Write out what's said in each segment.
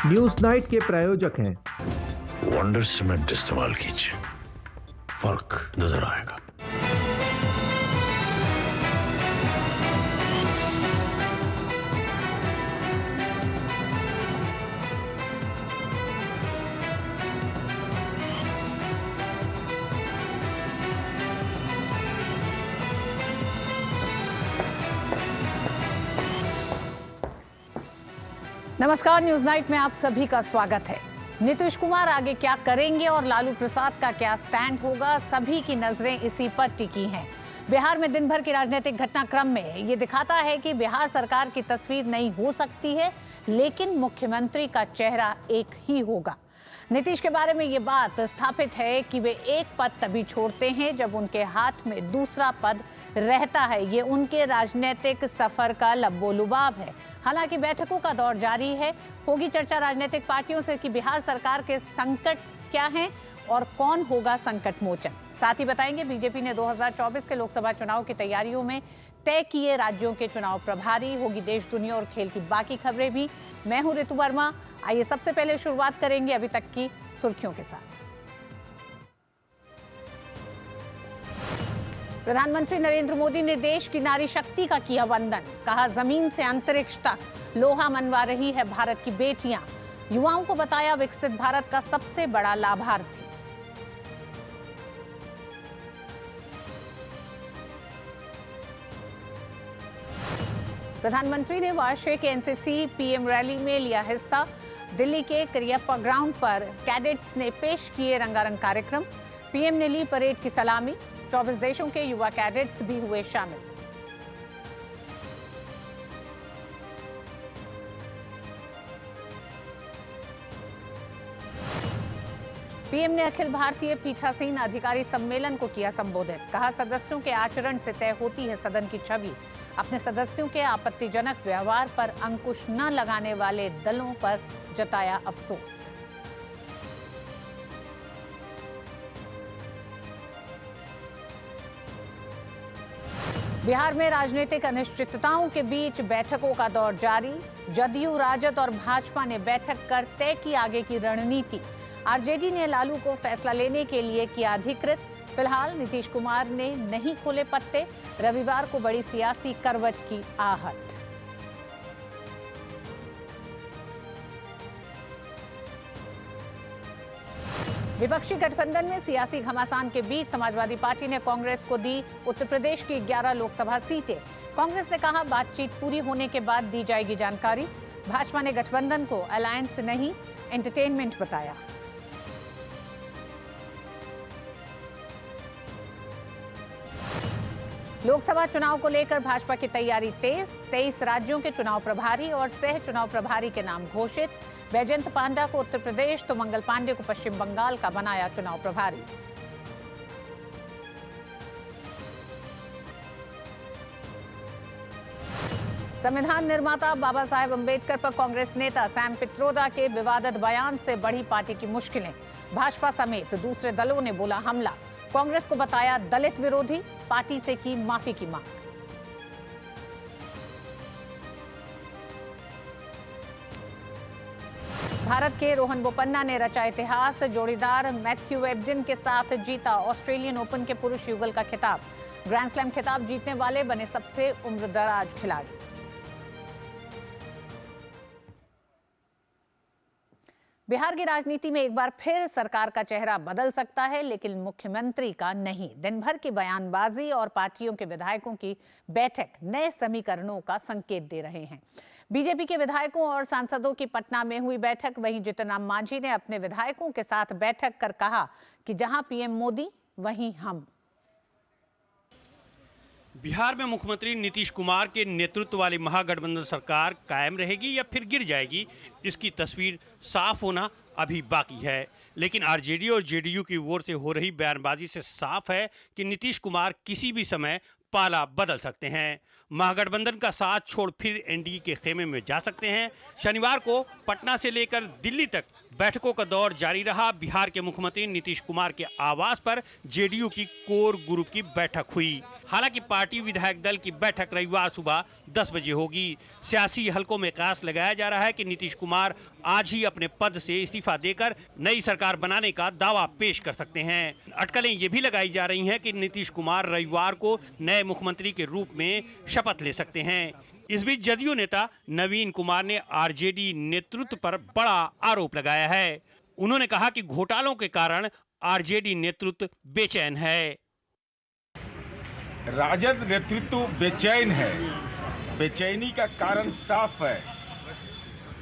News night के प्रायोजक हैं वंडर सीमेंट इस्तेमाल कीजिए, फर्क नजर आएगा। नमस्कार, न्यूज नाइट में आप सभी का स्वागत है। नीतीश कुमार आगे क्या करेंगे और लालू प्रसाद का क्या स्टैंड होगा, सभी की नजरें इसी पर टिकी हैं। बिहार में दिन भर के राजनीतिक घटनाक्रम में ये दिखाता है कि बिहार सरकार की तस्वीर नई हो सकती है, लेकिन मुख्यमंत्री का चेहरा एक ही होगा। नीतीश के बारे में ये बात स्थापित है कि वे एक पद तभी छोड़ते हैं जब उनके हाथ में दूसरा पद रहता है। ये उनके राजनीतिक सफर का लब्बो-लुबाब है। हालांकि बैठकों का दौर जारी है। होगी चर्चा राजनीतिक पार्टियों से कि बिहार सरकार के संकट क्या हैं और कौन होगा संकट मोचन। साथ ही बताएंगे बीजेपी ने 2024 के लोकसभा चुनाव की तैयारियों में तय किए राज्यों के चुनाव प्रभारी। होगी देश दुनिया और खेल की बाकी खबरें भी। मैं हूं ऋतु वर्मा। आइए सबसे पहले शुरुआत करेंगे अभी तक की सुर्खियों के साथ। प्रधानमंत्री नरेंद्र मोदी ने देश की नारी शक्ति का किया वंदन। कहा, जमीन से अंतरिक्ष तक लोहा मनवा रही है भारत की बेटियां। युवाओं को बताया विकसित भारत का सबसे बड़ा लाभार्थी। प्रधानमंत्री ने वार्षिक एनसीसी पीएम रैली में लिया हिस्सा। दिल्ली के करियप्पा ग्राउंड पर कैडेट्स ने पेश किए रंगारंग कार्यक्रम। पीएम ने ली परेड की सलामी। 24 देशों के युवा कैडेट्स भी हुए शामिल। पीएम ने अखिल भारतीय पीठासीन अधिकारी सम्मेलन को किया संबोधित। कहा, सदस्यों के आचरण से तय होती है सदन की छवि। अपने सदस्यों के आपत्तिजनक व्यवहार पर अंकुश न लगाने वाले दलों पर जताया अफसोस। बिहार में राजनीतिक अनिश्चितताओं के बीच बैठकों का दौर जारी। जदयू, राजद और भाजपा ने बैठक कर तय की आगे की रणनीति। आरजेडी ने लालू को फैसला लेने के लिए किया अधिकृत। फिलहाल नीतीश कुमार ने नहीं खोले पत्ते। रविवार को बड़ी सियासी करवट की आहट। विपक्षी गठबंधन में सियासी घमासान के बीच समाजवादी पार्टी ने कांग्रेस को दी उत्तर प्रदेश की 11 लोकसभा सीटें। कांग्रेस ने कहा, बातचीत पूरी होने के बाद दी जाएगी जानकारी। भाजपा ने गठबंधन को अलायंस नहीं, एंटरटेनमेंट बताया। लोकसभा चुनाव को लेकर भाजपा की तैयारी तेज। 23 राज्यों के चुनाव प्रभारी और सह चुनाव प्रभारी के नाम घोषित। बैजयंत पांडा को उत्तर प्रदेश तो मंगल पांडे को पश्चिम बंगाल का बनाया चुनाव प्रभारी। संविधान निर्माता बाबा साहेब अंबेडकर पर कांग्रेस नेता सैम पित्रोदा के विवादित बयान से बढ़ी पार्टी की मुश्किलें। भाजपा समेत दूसरे दलों ने बोला हमला। कांग्रेस को बताया दलित विरोधी। पार्टी से की माफी की मांग। भारत के रोहन बोपन्ना ने रचा इतिहास। जोड़ीदार मैथ्यू एबडन के साथ जीता ऑस्ट्रेलियन ओपन के पुरुष युगल का खिताब। ग्रैंड स्लैम खिताब जीतने वाले बने सबसे उम्रदराज खिलाड़ी। बिहार की राजनीति में एक बार फिर सरकार का चेहरा बदल सकता है, लेकिन मुख्यमंत्री का नहीं। दिन भर की बयानबाजी और पार्टियों के विधायकों की बैठक नए समीकरणों का संकेत दे रहे हैं। बीजेपी के विधायकों और सांसदों की पटना में हुई बैठक। वहीं जीतन राम मांझी ने अपने विधायकों के साथ बैठक कर कहा कि जहां पीएम मोदी वहीं हम। बिहार में मुख्यमंत्री नीतीश कुमार के नेतृत्व वाली महागठबंधन सरकार कायम रहेगी या फिर गिर जाएगी, इसकी तस्वीर साफ होना अभी बाकी है। लेकिन आरजेडी और जेडीयू की ओर से हो रही बयानबाजी से साफ है कि नीतीश कुमार किसी भी समय पाला बदल सकते हैं। महागठबंधन का साथ छोड़ फिर एनडीए के खेमे में जा सकते हैं। शनिवार को पटना से लेकर दिल्ली तक बैठकों का दौर जारी रहा। बिहार के मुख्यमंत्री नीतीश कुमार के आवास पर जेडीयू की कोर ग्रुप की बैठक हुई। हालांकि पार्टी विधायक दल की बैठक रविवार सुबह 10 बजे होगी। सियासी हलकों में कयास लगाया जा रहा है कि नीतीश कुमार आज ही अपने पद से इस्तीफा देकर नई सरकार बनाने का दावा पेश कर सकते हैं। अटकलें ये भी लगाई जा रही हैं कि नीतीश कुमार रविवार को नए मुख्यमंत्री के रूप में शपथ ले सकते हैं। इस बीच जदयू नेता नवीन कुमार ने आरजेडी नेतृत्व पर बड़ा आरोप लगाया है। उन्होंने कहा कि घोटालों के कारण आरजेडी नेतृत्व बेचैन है। राजद नेतृत्व बेचैन है। बेचैनी का कारण साफ है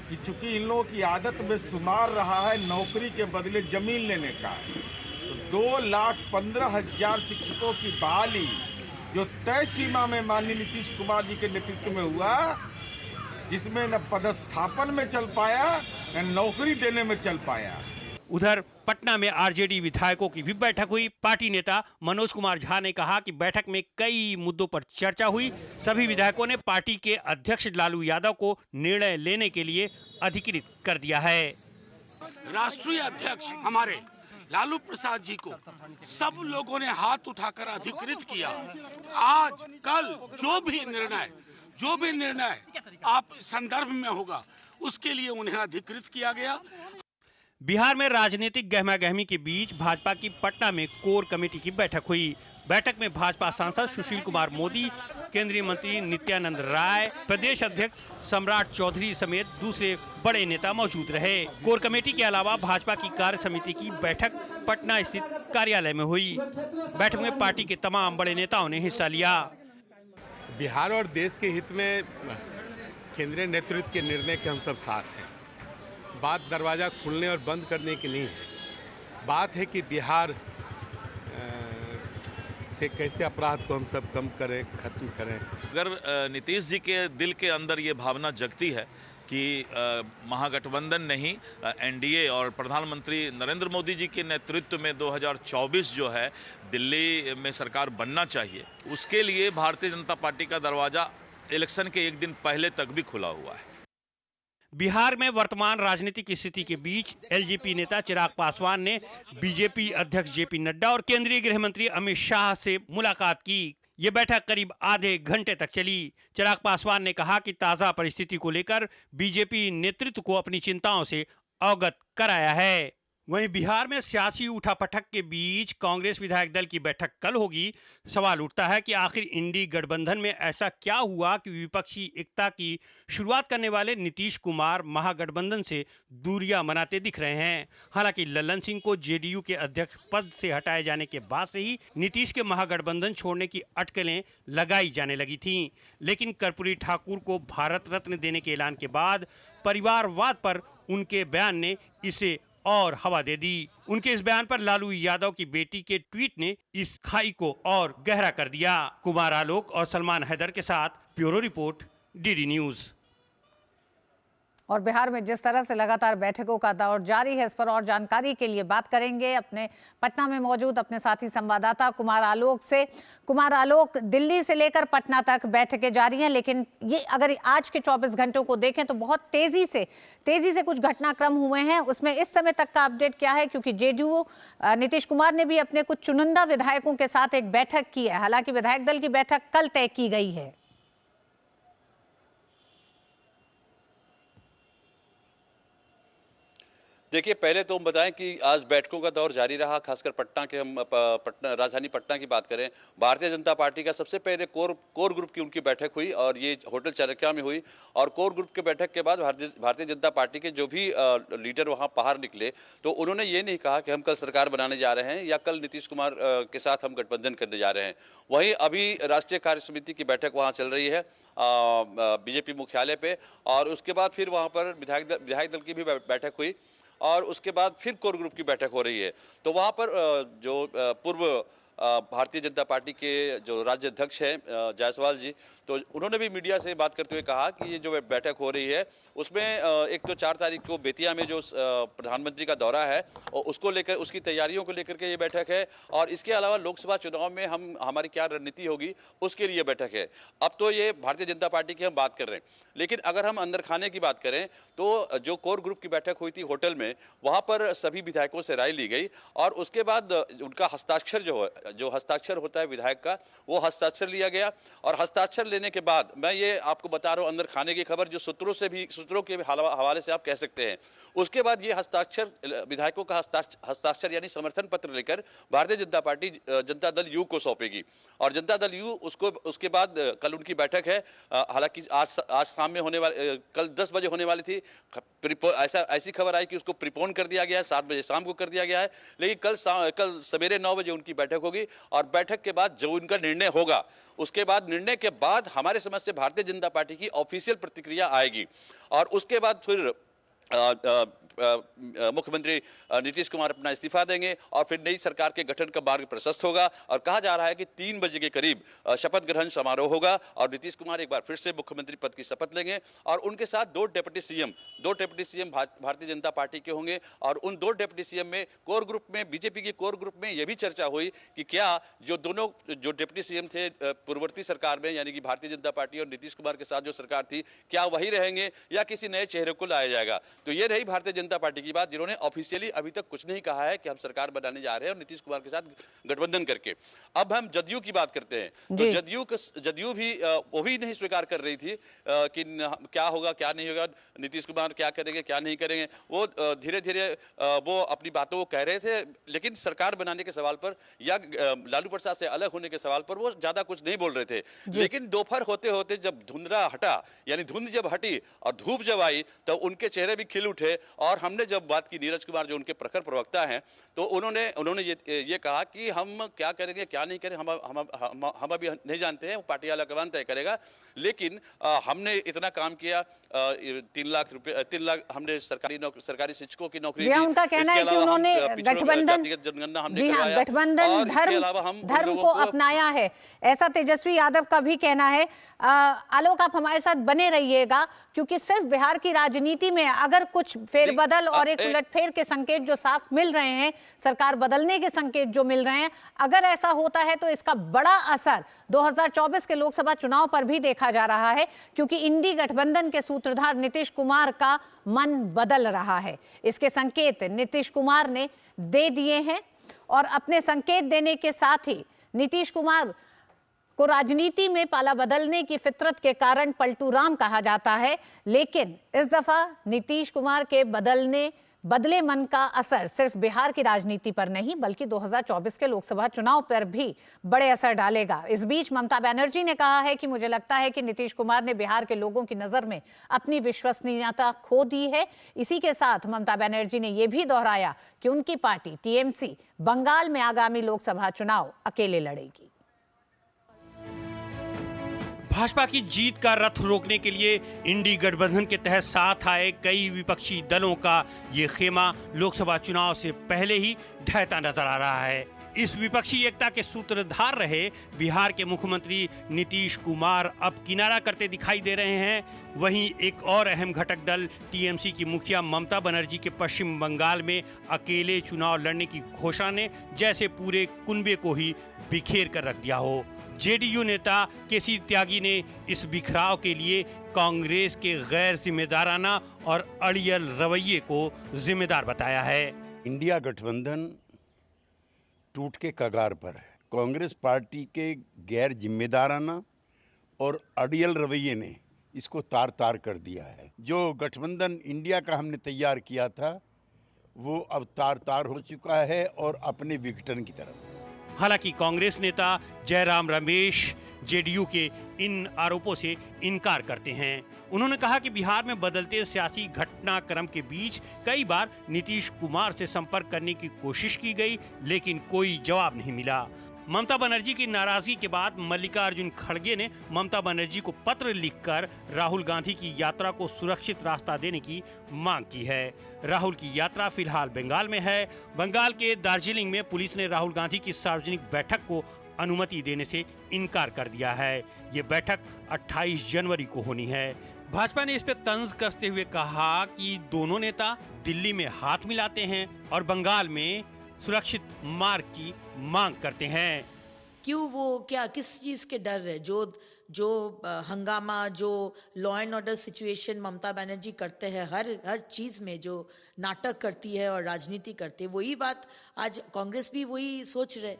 कि चूंकि इन लोगों की आदत में शुमार रहा है नौकरी के बदले जमीन लेने का, तो 2,15,000 शिक्षकों की बहाली जो तय सीमा में माननीय नीतीश कुमार जी के नेतृत्व में हुआ, जिसमें न पदस्थापन में चल पाया न नौकरी देने में चल पाया। उधर पटना में आरजेडी विधायकों की भी बैठक हुई। पार्टी नेता मनोज कुमार झा ने कहा कि बैठक में कई मुद्दों पर चर्चा हुई। सभी विधायकों ने पार्टी के अध्यक्ष लालू यादव को निर्णय लेने के लिए अधिकृत कर दिया है। राष्ट्रीय अध्यक्ष हमारे लालू प्रसाद जी को सब लोगों ने हाथ उठाकर अधिकृत किया। आज कल जो भी निर्णय आप संदर्भ में होगा, उसके लिए उन्हें अधिकृत किया गया। बिहार में राजनीतिक गहमागहमी के बीच भाजपा की पटना में कोर कमेटी की बैठक हुई। बैठक में भाजपा सांसद सुशील कुमार मोदी, केंद्रीय मंत्री नित्यानंद राय, प्रदेश अध्यक्ष सम्राट चौधरी समेत दूसरे बड़े नेता मौजूद रहे। कोर कमेटी के अलावा भाजपा की कार्य समिति की बैठक पटना स्थित कार्यालय में हुई। बैठक में पार्टी के तमाम बड़े नेताओं ने हिस्सा लिया। बिहार और देश के हित में केंद्रीय नेतृत्व के निर्णय के हम सब साथ हैं। बात दरवाजा खोलने और बंद करने की नहीं है। बात है कि बिहार से कैसे अपराध को हम सब कम करें, खत्म करें। अगर नीतीश जी के दिल के अंदर ये भावना जगती है कि महागठबंधन नहीं, एनडीए और प्रधानमंत्री नरेंद्र मोदी जी के नेतृत्व में 2024 जो है दिल्ली में सरकार बनना चाहिए, उसके लिए भारतीय जनता पार्टी का दरवाजा इलेक्शन के एक दिन पहले तक भी खुला हुआ है। बिहार में वर्तमान राजनीतिक स्थिति के बीच एलजेपी नेता चिराग पासवान ने बीजेपी अध्यक्ष जेपी नड्डा और केंद्रीय गृह मंत्री अमित शाह से मुलाकात की। ये बैठक करीब आधे घंटे तक चली। चिराग पासवान ने कहा कि ताजा परिस्थिति को लेकर बीजेपी नेतृत्व को अपनी चिंताओं से अवगत कराया है। वहीं बिहार में सियासी उठापटक के बीच कांग्रेस विधायक दल की बैठक कल होगी। सवाल उठता है कि आखिर इंडी गठबंधन में ऐसा क्या हुआ कि विपक्षी एकता की शुरुआत करने वाले नीतीश कुमार महागठबंधन से दूरियां बनाते दिख रहे हैं। हालांकि लल्लन सिंह को जेडीयू के अध्यक्ष पद से हटाए जाने के बाद से ही नीतीश के महागठबंधन छोड़ने की अटकलें लगाई जाने लगी थीं। लेकिन कर्पूरी ठाकुर को भारत रत्न देने के ऐलान के बाद परिवारवाद पर उनके बयान ने इसे और हवा दे दी। उनके इस बयान पर लालू यादव की बेटी के ट्वीट ने इस खाई को और गहरा कर दिया। कुमार आलोक और सलमान हैदर के साथ ब्यूरो रिपोर्ट, डीडी न्यूज। और बिहार में जिस तरह से लगातार बैठकों का दौर जारी है, इस पर और जानकारी के लिए बात करेंगे अपने पटना में मौजूद अपने साथी संवाददाता कुमार आलोक से। कुमार आलोक, दिल्ली से लेकर पटना तक बैठकें जारी हैं, लेकिन ये अगर आज के 24 घंटों को देखें तो बहुत तेजी से कुछ घटनाक्रम हुए हैं। उसमें इस समय तक का अपडेट क्या है? क्योंकि जेडीयू नीतीश कुमार ने भी अपने कुछ चुनिंदा विधायकों के साथ एक बैठक की है। हालांकि विधायक दल की बैठक कल तय की गई है। देखिए, पहले तो हम बताएं कि आज बैठकों का दौर जारी रहा। खासकर पटना के, हम राजधानी पटना की बात करें, भारतीय जनता पार्टी का सबसे पहले कोर ग्रुप की उनकी बैठक हुई और ये होटल चाणक्य में हुई। और कोर ग्रुप के बैठक के बाद भारतीय जनता पार्टी के जो भी लीडर वहां बाहर निकले तो उन्होंने ये नहीं कहा कि हम कल सरकार बनाने जा रहे हैं या कल नीतीश कुमार के साथ हम गठबंधन करने जा रहे हैं। वहीं अभी राष्ट्रीय कार्य समिति की बैठक वहाँ चल रही है बीजेपी मुख्यालय पे, और उसके बाद फिर वहाँ पर विधायक दल की भी बैठक हुई और उसके बाद फिर कोर ग्रुप की बैठक हो रही है। तो वहाँ पर जो पूर्व भारतीय जनता पार्टी के जो राज्य अध्यक्ष हैं जायसवाल जी, तो उन्होंने भी मीडिया से बात करते हुए कहा कि ये जो बैठक हो रही है उसमें एक तो 4 तारीख को बेतिया में जो प्रधानमंत्री का दौरा है और उसको लेकर, उसकी तैयारियों को लेकर के ये बैठक है, और इसके अलावा लोकसभा चुनाव में हमारी क्या रणनीति होगी उसके लिए बैठक है। अब तो ये भारतीय जनता पार्टी की हम बात कर रहे हैं, लेकिन अगर हम अंदर खाने की बात करें तो जो कोर ग्रुप की बैठक हुई थी होटल में, वहां पर सभी विधायकों से राय ली गई और उसके बाद उनका हस्ताक्षर जो हस्ताक्षर होता है विधायक का, वो हस्ताक्षर लिया गया। और हस्ताक्षर लेने के बाद मैं ये आपको बता रहा हूं अंदर खाने की खबर, जो सूत्रों के हवाले से आप कह सकते हैं, उसके बाद ये हस्ताक्षर विधायकों का हस्ताक्षर यानी समर्थन पत्र लेकर भारतीय जनता पार्टी जनता दल यू को सौंपेगी और जनता दल यू उसके बाद कल उनकी बैठक है। हालांकि आज शाम में होने वाले, कल 10 बजे होने वाली थी, ऐसी खबर आई कि उसको प्रीपोन कर दिया गया है, 7 बजे शाम को कर दिया गया है, लेकिन कल सवेरे 9 बजे उनकी बैठक होगी और बैठक के बाद जो उनका निर्णय होगा, उसके बाद निर्णय के बाद हमारे समझ से भारतीय जनता पार्टी की ऑफिशियल प्रतिक्रिया आएगी और उसके बाद फिर मुख्यमंत्री नीतीश कुमार अपना इस्तीफा देंगे और फिर नई सरकार के गठन का मार्ग प्रशस्त होगा। और कहा जा रहा है कि 3 बजे के करीब शपथ ग्रहण समारोह होगा और नीतीश कुमार एक बार फिर से मुख्यमंत्री पद की शपथ लेंगे और उनके साथ 2 deputy CM Bharatiya Janata party के होंगे। और उन 2 डेप्यूटी सीएम में कोर ग्रुप में, बीजेपी की कोर ग्रुप में यह भी चर्चा हुई कि क्या जो डेप्यूटी सीएम थे पूर्ववर्ती सरकार में, यानी कि भारतीय जनता पार्टी और नीतीश कुमार के साथ जो सरकार थी, क्या वही रहेंगे या किसी नए चेहरे को लाया जाएगा। तो ये रही भारतीय जनता पार्टी की बात, जिन्होंने ऑफिशियली अभी तक कुछ नहीं कहा है कि हम सरकार बनाने जा रहे हैं और नीतीश कुमार के साथ गठबंधन करके। अब हम जदयू की बात करते हैं, तो जदयू भी वो भी नहीं स्वीकार कर रही थी कि क्या होगा क्या नहीं होगा, नीतीश कुमार क्या करेंगे क्या नहीं करेंगे। वो धीरे धीरे वो अपनी बातों को कह रहे थे, लेकिन सरकार बनाने के सवाल पर या लालू प्रसाद से अलग होने के सवाल पर वो ज्यादा कुछ नहीं बोल रहे थे। लेकिन दोपहर होते होते जब धुंधला हटा, यानी धुंध जब हटी और धूप जब आई, तो उनके चेहरे भी खिल उठे। और हमने जब बात की नीरज कुमार जो उनके प्रखर प्रवक्ता हैं, तो उन्होंने ये कहा कि हम क्या करेंगे क्या नहीं करेंगे हम अभी नहीं जानते हैं, वो पार्टी आलाकमान तय करेगा, लेकिन हमने इतना काम किया, 3 लाख हमने सरकारी शिक्षकों की नौकरी दी। उनका कहना है कि उन्होंने गठबंधन धर्म को अपनाया है, ऐसा तेजस्वी यादव का भी कहना है। आलोक, आप हमारे साथ बने रहिएगा, क्योंकि सिर्फ बिहार की राजनीति में अगर कुछ फेरबदल और एक उलटफेर के संकेत जो साफ मिल रहे हैं, सरकार बदलने के संकेत जो मिल रहे हैं, अगर ऐसा होता है तो इसका बड़ा असर 2024 के लोकसभा चुनाव पर भी देखा जा रहा है, क्योंकि इंडी गठबंधन के सूत्रधार नीतीश कुमार का मन बदल रहा है। इसके संकेत नीतीश कुमार ने दे दिए हैं और अपने संकेत देने के साथ ही नीतीश कुमार को राजनीति में पाला बदलने की फितरत के कारण पलटू राम कहा जाता है। लेकिन इस दफा नीतीश कुमार के बदले मन का असर सिर्फ बिहार की राजनीति पर नहीं, बल्कि 2024 के लोकसभा चुनाव पर भी बड़े असर डालेगा। इस बीच ममता बनर्जी ने कहा है कि मुझे लगता है कि नीतीश कुमार ने बिहार के लोगों की नजर में अपनी विश्वसनीयता खो दी है। इसी के साथ ममता बनर्जी ने यह भी दोहराया कि उनकी पार्टी टीएमसी बंगाल में आगामी लोकसभा चुनाव अकेले लड़ेगी। भाजपा की जीत का रथ रोकने के लिए इंडी गठबंधन के तहत साथ आए कई विपक्षी दलों का ये खेमा लोकसभा चुनाव से पहले ही ढहता नजर आ रहा है। इस विपक्षी एकता के सूत्रधार रहे बिहार के मुख्यमंत्री नीतीश कुमार अब किनारा करते दिखाई दे रहे हैं। वहीं एक और अहम घटक दल टीएमसी की मुखिया ममता बनर्जी के पश्चिम बंगाल में अकेले चुनाव लड़ने की घोषणा ने जैसे पूरे कुनबे को ही बिखेर कर रख दिया हो। जेडीयू नेता केसी त्यागी ने इस बिखराव के लिए कांग्रेस के गैर जिम्मेदाराना और अड़ियल रवैये को जिम्मेदार बताया है। इंडिया गठबंधन टूट के कगार पर है। कांग्रेस पार्टी के गैर जिम्मेदाराना और अड़ियल रवैये ने इसको तार तार कर दिया है। जो गठबंधन इंडिया का हमने तैयार किया था वो अब तार तार हो चुका है और अपने विघटन की तरफ। हालांकि कांग्रेस नेता जयराम रमेश जेडीयू के इन आरोपों से इनकार करते हैं। उन्होंने कहा कि बिहार में बदलते सियासी घटनाक्रम के बीच कई बार नीतीश कुमार से संपर्क करने की कोशिश की गई, लेकिन कोई जवाब नहीं मिला। ममता बनर्जी की नाराजगी के बाद मल्लिकार्जुन खड़गे ने ममता बनर्जी को पत्र लिखकर राहुल गांधी की यात्रा को सुरक्षित रास्ता देने की मांग की है। राहुल की यात्रा फिलहाल बंगाल में है। बंगाल के दार्जिलिंग में पुलिस ने राहुल गांधी की सार्वजनिक बैठक को अनुमति देने से इनकार कर दिया है। ये बैठक 28 जनवरी को होनी है। भाजपा ने इस पे तंज कसते हुए कहा कि दोनों नेता दिल्ली में हाथ मिलाते हैं और बंगाल में सुरक्षित मार्ग की मांग करते हैं। क्यों वो क्या किस चीज के डर है? जो हंगामा, जो law and order situation Mamata Banerjee करते हैं, हर चीज में जो नाटक करती है और राजनीति करती है, वही बात आज कांग्रेस भी वही सोच रहे।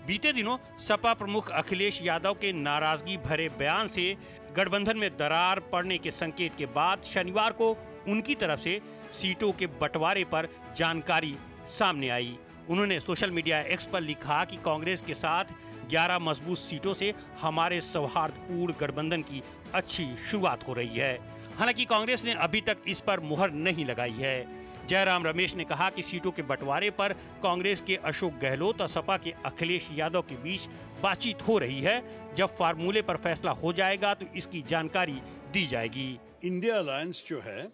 बीते दिनों सपा प्रमुख अखिलेश यादव के नाराजगी भरे बयान से गठबंधन में दरार पड़ने के संकेत के बाद शनिवार को उनकी तरफ से सीटों के बंटवारे पर जानकारी सामने आई। उन्होंने सोशल मीडिया एक्स पर लिखा कि कांग्रेस के साथ 11 मजबूत सीटों से हमारे सौहार्दपूर्ण गठबंधन की अच्छी शुरुआत हो रही है। हालांकि कांग्रेस ने अभी तक इस पर मुहर नहीं लगाई है। जयराम रमेश ने कहा कि सीटों के बंटवारे पर कांग्रेस के अशोक गहलोत और सपा के अखिलेश यादव के बीच बातचीत हो रही है। जब फार्मूले पर फैसला हो जाएगा तो इसकी जानकारी दी जाएगी। इंडिया अलायंस जो है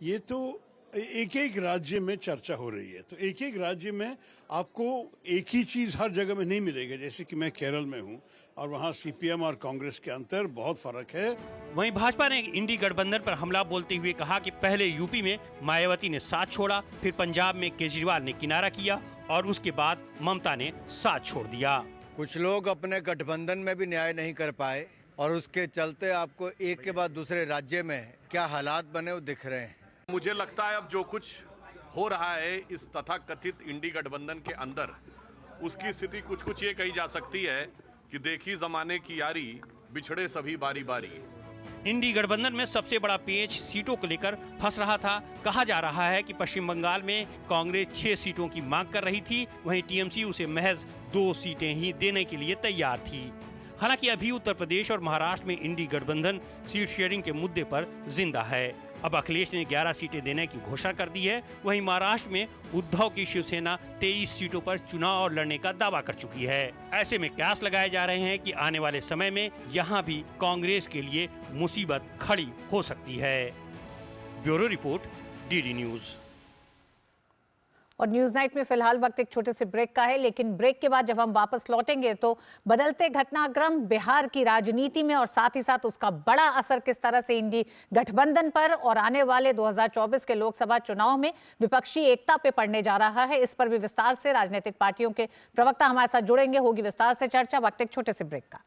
ये तो एक एक राज्य में चर्चा हो रही है, तो एक एक राज्य में आपको एक ही चीज हर जगह में नहीं मिलेगा। जैसे कि मैं केरल में हूँ और वहाँ सीपीएम और कांग्रेस के अंतर बहुत फर्क है। वहीं भाजपा ने इंडी गठबंधन पर हमला बोलते हुए कहा कि पहले यूपी में मायावती ने साथ छोड़ा, फिर पंजाब में केजरीवाल ने किनारा किया और उसके बाद ममता ने साथ छोड़ दिया। कुछ लोग अपने गठबंधन में भी न्याय नहीं कर पाए और उसके चलते आपको एक के बाद दूसरे राज्य में क्या हालात बने वो दिख रहे हैं। मुझे लगता है अब जो कुछ हो रहा है इस तथाकथित इंडी गठबंधन के अंदर, उसकी स्थिति कुछ ये कही जा सकती है कि देखी जमाने की यारी, बिछड़े सभी बारी बारी। इंडी गठबंधन में सबसे बड़ा पेच सीटों को लेकर फंस रहा था। कहा जा रहा है कि पश्चिम बंगाल में कांग्रेस 6 सीटों की मांग कर रही थी, वहीं टीएमसी उसे महज 2 सीटें ही देने के लिए तैयार थी। हालांकि अभी उत्तर प्रदेश और महाराष्ट्र में इंडी गठबंधन सीट शेयरिंग के मुद्दे पर जिंदा है। अब अखिलेश ने 11 सीटें देने की घोषणा कर दी है। वहीं महाराष्ट्र में उद्धव की शिवसेना 23 सीटों पर चुनाव लड़ने का दावा कर चुकी है। ऐसे में कयास लगाए जा रहे हैं कि आने वाले समय में यहां भी कांग्रेस के लिए मुसीबत खड़ी हो सकती है। Bureau report, DD news. और न्यूज नाइट में फिलहाल वक्त एक छोटे से ब्रेक का है, लेकिन ब्रेक के बाद जब हम वापस लौटेंगे तो बदलते घटनाक्रम, बिहार की राजनीति में और साथ ही साथ उसका बड़ा असर किस तरह से इंडी गठबंधन पर और आने वाले 2024 के लोकसभा चुनाव में विपक्षी एकता पे पड़ने जा रहा है, इस पर भी विस्तार से राजनीतिक पार्टियों के प्रवक्ता हमारे साथ जुड़ेंगे। होगी विस्तार से चर्चा। वक्त एक छोटे से ब्रेक का।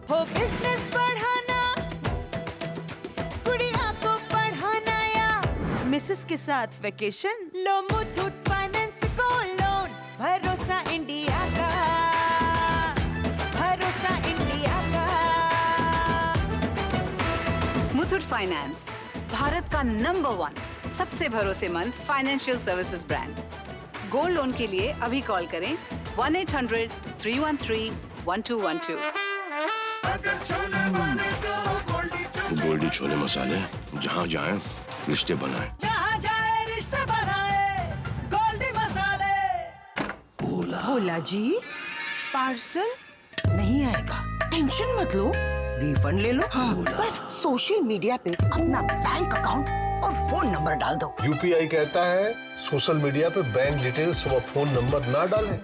हो बिजनेस बढ़ाना, गुड़िया को पढ़ाना या मिसेस के साथ वेकेशन, लो मुथूट फाइनेंस गोल्ड लोन। भरोसा इंडिया का, भरोसा इंडिया का। मुथूट फाइनेंस, भारत का नंबर 1 सबसे भरोसेमंद financial services brand. Gold loan के लिए अभी कॉल करें 1-800-313-1212। गोल्डी छोले मसाले, जहाँ जाए रिश्ते बनाए, जहाँ जाए रिश्ते बनाए, गोल्डी मसाले। भोला जी, पार्सल नहीं आएगा, टेंशन मत लो, रिफंड ले लो। हाँ, बस सोशल मीडिया पे अपना बैंक अकाउंट और फोन नंबर डाल दो। यूपीआई कहता है सोशल मीडिया पे बैंक डिटेल्स और फोन नंबर ना डालें।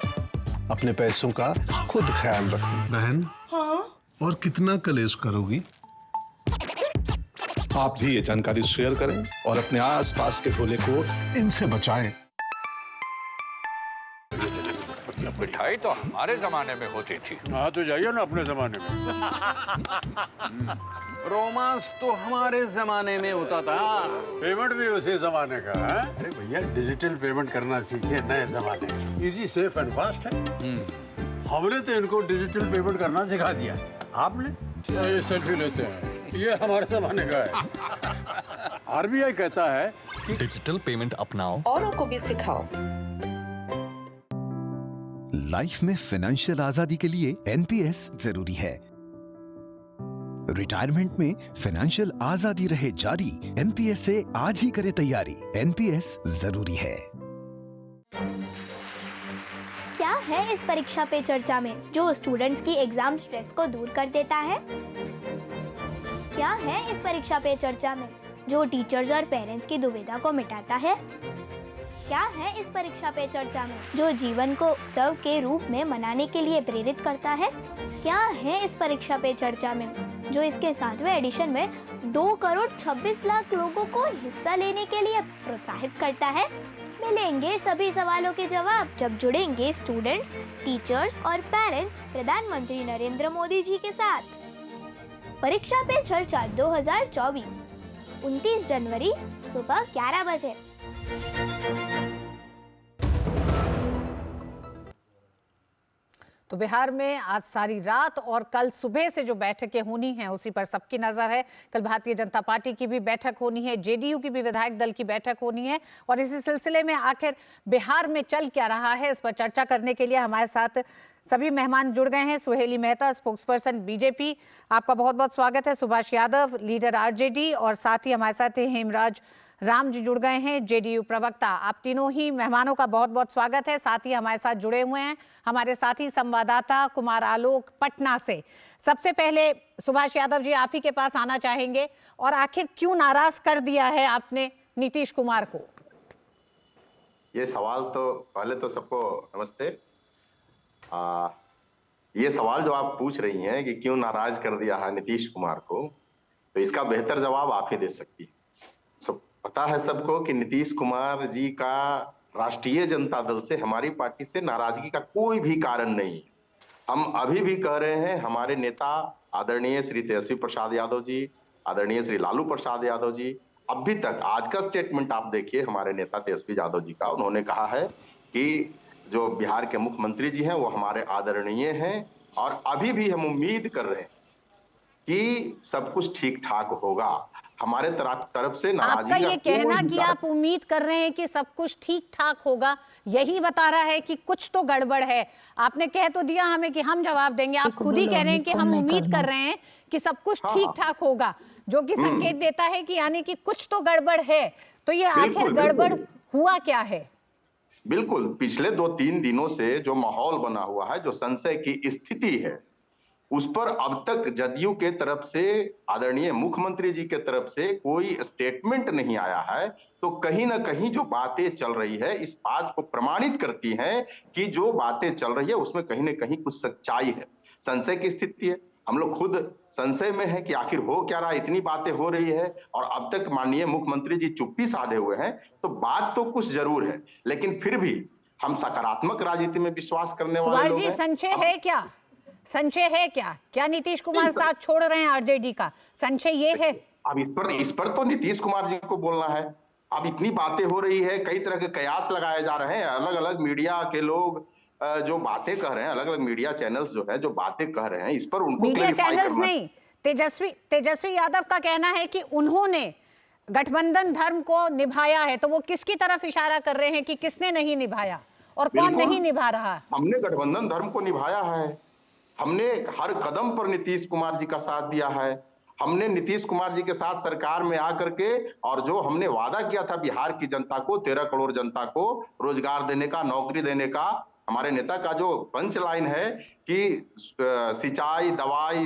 अपने पैसों का खुद ख्याल रखें। बहन, हाँ? और कितना कलेश करोगी? आप भी ये जानकारी शेयर करें और अपने आसपास के भोले को इनसे बचाएं। मिठाई तो हमारे जमाने में होती थी। हाँ तो जाइए ना अपने जमाने में। रोमांस तो हमारे जमाने में होता था। पेमेंट भी उसी जमाने का है। अरे भैया, डिजिटल पेमेंट करना सीखे नए जमाने में। इजी, सेफ एंड फास्ट है। हमने तो इनको डिजिटल पेमेंट करना सिखा दिया। आपने ये सेल्फी लेते हैं, ये हमारे जमाने का है। आरबीआई कहता है कि डिजिटल पेमेंट अपनाओ, औरों को भी सिखाओ। लाइफ में फाइनेंशियल आजादी के लिए एनपीएस जरूरी है। रिटायरमेंट में फाइनेंशियल आजादी रहे जारी, एनपीएस से आज ही करें तैयारी। एनपीएस जरूरी है। क्या है इस परीक्षा पे चर्चा में जो स्टूडेंट्स की एग्जाम स्ट्रेस को दूर कर देता है? क्या है इस परीक्षा पे चर्चा में जो टीचर्स और पेरेंट्स की दुविधा को मिटाता है? क्या है इस परीक्षा पे चर्चा में जो जीवन को उत्सव के रूप में मनाने के लिए प्रेरित करता है? क्या है इस परीक्षा पे चर्चा में जो इसके 7वें एडिशन में 2,26,00,000 लोगों को हिस्सा लेने के लिए प्रोत्साहित करता है? मिलेंगे सभी सवालों के जवाब जब जुड़ेंगे स्टूडेंट्स, टीचर्स और पेरेंट्स प्रधानमंत्री नरेंद्र मोदी जी के साथ। परीक्षा पे चर्चा 2024 29 जनवरी सुबह 11 बजे। तो बिहार में आज सारी रात और कल सुबह से जो बैठकें होनी हैं उसी पर सबकी नजर है। कल भारतीय जनता पार्टी की भी बैठक होनी है, जेडीयू की भी विधायक दल की बैठक होनी है और इसी सिलसिले में आखिर बिहार में चल क्या रहा है इस पर चर्चा करने के लिए हमारे साथ सभी मेहमान जुड़ गए हैं। सुहेली मेहता, स्पोक्सपर्सन बीजेपी, आपका बहुत बहुत स्वागत है। सुभाष यादव, लीडर आरजेडी, और साथ ही हमारे साथ हेमराज राम जी जुड़ गए हैं, जेडीयू प्रवक्ता। आप तीनों ही मेहमानों का बहुत बहुत स्वागत है। साथ ही हमारे साथ जुड़े हुए हैं हमारे साथी संवाददाता कुमार आलोक पटना से। सबसे पहले सुभाष यादव जी, आप ही के पास आना चाहेंगे, और आखिर क्यों नाराज कर दिया है आपने नीतीश कुमार को? ये सवाल तो पहले तो सबको नमस्ते। ये सवाल जो आप पूछ रही हैं कि क्यों नाराज कर दिया है नीतीश कुमार को, तो इसका बेहतर जवाब आप ही दे सकती है। सब पता है सबको कि नीतीश कुमार जी का राष्ट्रीय जनता दल से, हमारी पार्टी से नाराजगी का कोई भी कारण नहीं है। हम अभी भी कह रहे हैं, हमारे नेता आदरणीय श्री तेजस्वी प्रसाद यादव जी, आदरणीय श्री लालू प्रसाद यादव जी, अभी तक आज का स्टेटमेंट आप देखिए हमारे नेता तेजस्वी यादव जी का, उन्होंने कहा है कि जो बिहार के मुख्यमंत्री जी हैं वो हमारे आदरणीय हैं और अभी भी हम उम्मीद कर रहे हैं कि सब कुछ ठीक ठाक होगा। हमारे तरफ से नाराजगी आपका ये कहना कि आप उम्मीद कर रहे हैं कि सब कुछ ठीक ठाक होगा, यही बता रहा है कि कुछ तो गड़बड़ है। आपने कह तो दिया हमें कि हम जवाब देंगे, आप खुद ही कह रहे हैं कि हम उम्मीद कर रहे हैं कि सब कुछ ठीक ठाक होगा, जो कि संकेत देता है कि यानी कि कुछ तो गड़बड़ है। तो ये आखिर गड़बड़ हुआ क्या है? बिल्कुल, पिछले 2-3 दिनों से जो माहौल बना हुआ है, जो संशय की स्थिति है, उस पर अब तक जदयू के तरफ से, आदरणीय मुख्यमंत्री जी के तरफ से कोई स्टेटमेंट नहीं आया है। तो कहीं ना कहीं जो बातें चल रही है इस बात को प्रमाणित करती हैं कि जो बातें चल रही है उसमें कहीं ना कहीं कुछ सच्चाई है। संशय की स्थिति है, हम लोग खुद संशय में है कि आखिर हो क्या रहा है, इतनी बातें हो रही है और अब तक माननीय मुख्यमंत्री जी चुप्पी साधे हुए हैं। तो बात तो कुछ जरूर है, लेकिन फिर भी हम सकारात्मक राजनीति में विश्वास करने वाले लोग हैं। संशय है क्या? संशय है क्या? क्या नीतीश कुमार साथ छोड़ रहे हैं आरजेडी का? संशय ये है। अब इस पर तो नीतीश कुमार जी को बोलना है। अब इतनी बातें हो रही है, कई तरह के कयास लगाए जा रहे हैं, अलग अलग मीडिया के लोग जो बातें कह रहे हैं, अलग अलग मीडिया चैनल्स जो है जो बातें कह रहे हैं, इस पर उनको मीडिया चैनल्स नहीं, तेजस्वी यादव का कहना है कि उन्होंने गठबंधन धर्म को निभाया है। तो वो किसकी तरफ इशारा कर रहे हैं कि किसने नहीं निभाया और कौन नहीं निभा रहा? हमने गठबंधन धर्म को निभाया है। हमने हर कदम पर नीतीश कुमार जी का साथ दिया है। हमने नीतीश कुमार जी के साथ सरकार में आकर के और जो हमने वादा किया था बिहार की जनता को, 13 करोड़ जनता को रोजगार देने का, नौकरी देने का, हमारे नेता का जो पंच लाइन है कि सिंचाई, दवाई,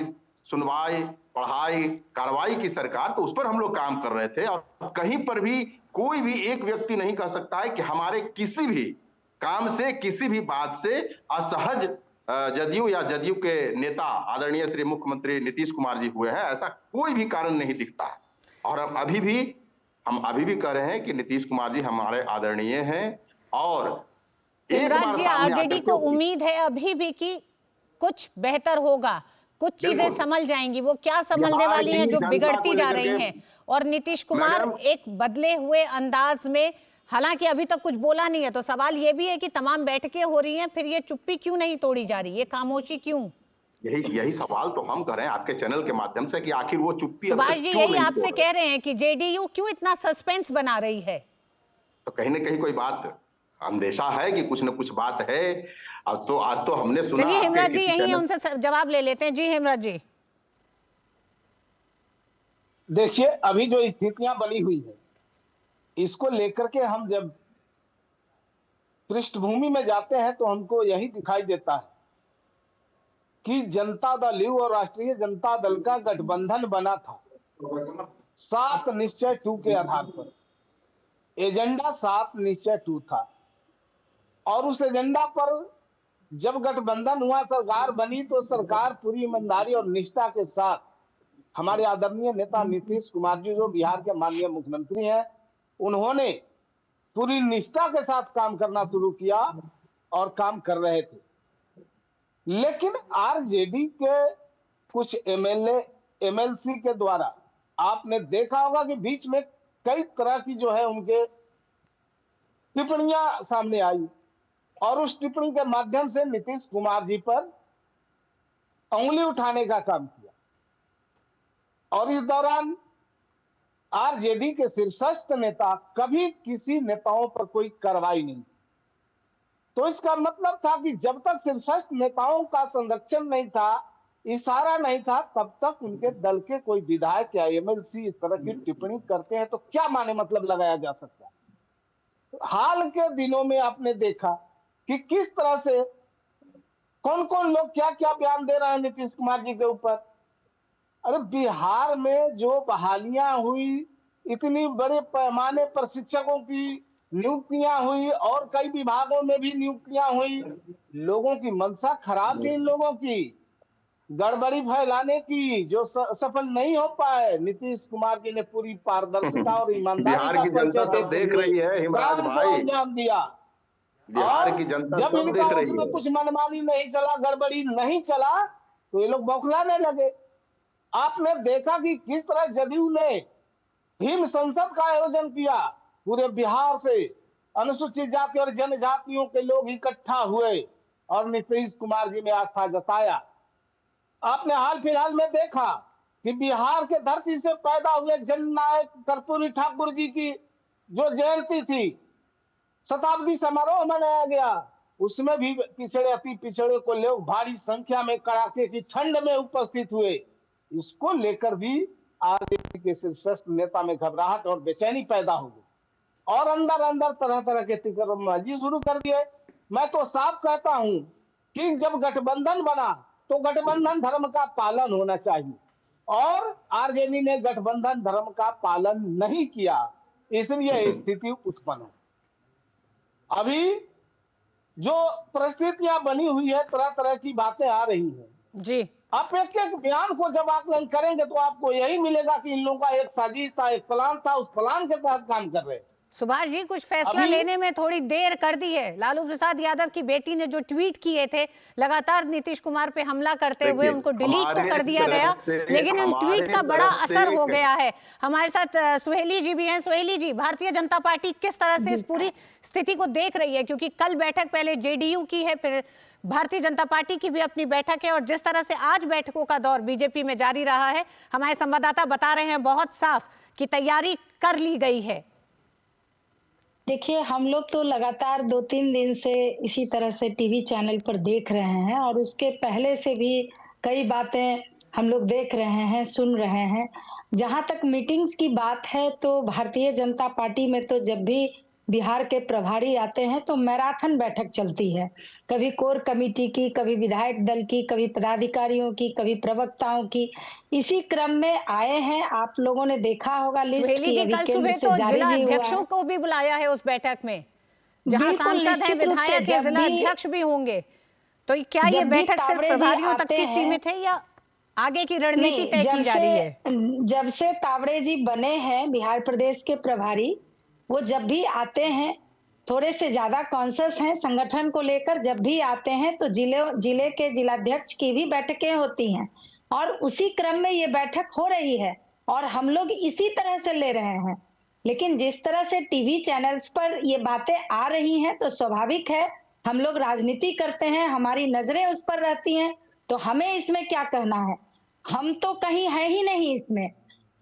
सुनवाई, पढ़ाई, कार्रवाई की सरकार, तो उस पर हम लोग काम कर रहे थे। और कहीं पर भी कोई भी एक व्यक्ति नहीं कह सकता है कि हमारे किसी भी काम से, किसी भी बात से असहज जदयू या जदयू के नेता आदरणीय श्री मुख्यमंत्री नीतीश कुमार जी हुए हैं, ऐसा कोई भी कारण नहीं दिखता है। और हम अभी भी कह रहे हैं कि नीतीश कुमार जी हमारे आदरणीय हैं। और राज्य आरजेडी को उम्मीद है अभी भी कि कुछ बेहतर होगा, कुछ चीजें संभल जाएंगी। वो क्या संभलने वाली हैं जो बिगड़ती जा रही हैं? और नीतीश कुमार एक बदले हुए अंदाज में, हालांकि अभी तक कुछ बोला नहीं है, तो सवाल ये भी है कि तमाम बैठकें हो रही हैं, फिर ये चुप्पी क्यों नहीं तोड़ी जा रही, ये खामोशी क्यों? यही सवाल तो हम कर रहे हैं आपके चैनल के माध्यम से कि आखिर वो चुप्पी। सुभाष जी यही आपसे कह रहे हैं कि जेडीयू क्यों इतना सस्पेंस बना रही है? तो कहीं ना कहीं कोई बात, अंदेशा है कि कुछ न कुछ बात है। अब तो आज तो हमने सुना। चलिए हेमराज जी यही उनसे जवाब ले लेते हैं। जी हेमराज जी। देखिए, अभी जो स्थितियां बनी हुई है इसको लेकर के हम जब पृष्ठभूमि में जाते हैं तो हमको यही दिखाई देता है कि जनता दल यू और राष्ट्रीय जनता दल का गठबंधन बना था 7 निश्चय 2 के आधार पर। एजेंडा 7 निश्चय 2 था और उस एजेंडा पर जब गठबंधन हुआ, सरकार बनी, तो सरकार पूरी ईमानदारी और निष्ठा के साथ हमारे आदरणीय नेता नीतीश कुमार जी, जो बिहार के माननीय मुख्यमंत्री हैं, उन्होंने पूरी निष्ठा के साथ काम करना शुरू किया और काम कर रहे थे। लेकिन आरजेडी के कुछ एमएलए एमएलसी के द्वारा आपने देखा होगा कि बीच में कई तरह की जो है उनके टिप्पणियां सामने आई और उस टिप्पणी के माध्यम से नीतीश कुमार जी पर उंगली उठाने का काम किया और इस दौरान आरजेडी के शीर्षस्थ नेता कभी किसी नेताओं पर कोई कार्रवाई नहीं। तो इसका मतलब था कि जब तक शीर्षस्थ नेताओं का संरक्षण नहीं था, इशारा नहीं था, तब तक उनके दल के कोई विधायक या एमएलसी इस तरह की टिप्पणी करते हैं तो क्या माने मतलब लगाया जा सकता है। हाल के दिनों में आपने देखा कि किस तरह से कौन कौन लोग क्या क्या बयान दे रहे हैं नीतीश कुमार जी के ऊपर। अरे बिहार में जो बहालियां हुई, इतनी बड़े पैमाने पर शिक्षकों की नियुक्तियां हुई और कई विभागों में भी नियुक्तियां हुई, लोगों की मंशा खराब थी, इन लोगों की गड़बड़ी फैलाने की, जो सफल नहीं हो पाए। नीतीश कुमार जी ने पूरी पारदर्शिता और ईमानदारी का जनता सब देख रही है हिमराज भाई, अंजाम दिया। बिहार की जनता जब सब इनका देख रही उसमें है। कुछ मनमानी नहीं चला, गड़बड़ी नहीं चला, तो ये लोग बौखलाने लगे। आपने देखा कि किस तरह जदयू ने हिम संसद का आयोजन किया, पूरे बिहार से अनुसूचित जाति और जनजातियों के लोग इकट्ठा हुए और नीतीश कुमार जी में आस्था जताया। आपने हाल फिलहाल में देखा कि बिहार के धरती से पैदा हुए जननायक कर्पूरी ठाकुर जी की जो जयंती थी, शताब्दी समारोह मनाया गया, उसमें भी पिछड़े अति पिछड़े को लोग भारी संख्या में कड़ाके की ठंड में उपस्थित हुए। इसको लेकर भी आरजेडी के शीर्षस्थ नेता में घबराहट और बेचैनी पैदा हो गई और अंदर अंदर तरह तरह के तिकड़मबाजी शुरू कर दिए। मैं तो साफ कहता हूं कि जब गठबंधन बना तो गठबंधन धर्म का पालन होना चाहिए और आरजेडी ने गठबंधन धर्म का पालन नहीं किया, इसलिए स्थिति उत्पन्न हो। अभी जो परिस्थितियां बनी हुई है, तरह तरह की बातें आ रही हैं जी। आप एक एक बयान को जब आकलन करेंगे तो आपको यही मिलेगा कि इन लोगों का एक साजिश था, एक प्लान था, उस प्लान के तहत काम कर रहे हैं। सुभाष जी, कुछ फैसला लेने में थोड़ी देर कर दी है। लालू प्रसाद यादव की बेटी ने जो ट्वीट किए थे, लगातार नीतीश कुमार पे हमला करते हुए उनको डिलीट तो कर दिया गया, लेकिन उन ट्वीट का बड़ा असर हो गया है। हमारे साथ सुहेली जी भी हैं। सुहेली जी, भारतीय जनता पार्टी किस तरह से इस पूरी स्थिति को देख रही है? क्योंकि कल बैठक पहले जेडीयू की है, फिर भारतीय जनता पार्टी की भी अपनी बैठक है और जिस तरह से आज बैठकों का दौर बीजेपी में जारी रहा है, हमारे संवाददाता बता रहे हैं बहुत साफ कि तैयारी कर ली गई है। देखिए, हम लोग तो लगातार 2-3 दिन से इसी तरह से टीवी चैनल पर देख रहे हैं और उसके पहले से भी कई बातें हम लोग देख रहे हैं, सुन रहे हैं। जहां तक मीटिंग्स की बात है तो भारतीय जनता पार्टी में तो जब भी बिहार के प्रभारी आते हैं तो मैराथन बैठक चलती है, कभी कोर कमेटी की, कभी विधायक दल की, कभी पदाधिकारियों की, कभी प्रवक्ताओं की। इसी क्रम में आए हैं। आप लोगों ने देखा होगा लिस्ट की, अभी केंद्र से जारी भी हुआ है। अध्यक्षों को भी बुलाया है उस बैठक में, जहां सांसद हैं, विधायक हैं, जिला अध्यक्ष भी होंगे। तो क्या ये बैठक सिर्फ प्रभारियों तक की सीमित है या आगे की रणनीति तय की जा रही है? जब से तावड़े जी बने हैं बिहार प्रदेश के प्रभारी, वो जब भी आते हैं थोड़े से ज्यादा कॉन्शियस हैं संगठन को लेकर। जब भी आते हैं तो जिले के जिलाध्यक्ष की भी बैठकें होती हैं और उसी क्रम में ये बैठक हो रही है और हम लोग इसी तरह से ले रहे हैं। लेकिन जिस तरह से टीवी चैनल्स पर ये बातें आ रही हैं तो स्वाभाविक है, हम लोग राजनीति करते हैं, हमारी नजरें उस पर रहती हैं, तो हमें इसमें क्या कहना है? हम तो कहीं है ही नहीं इसमें।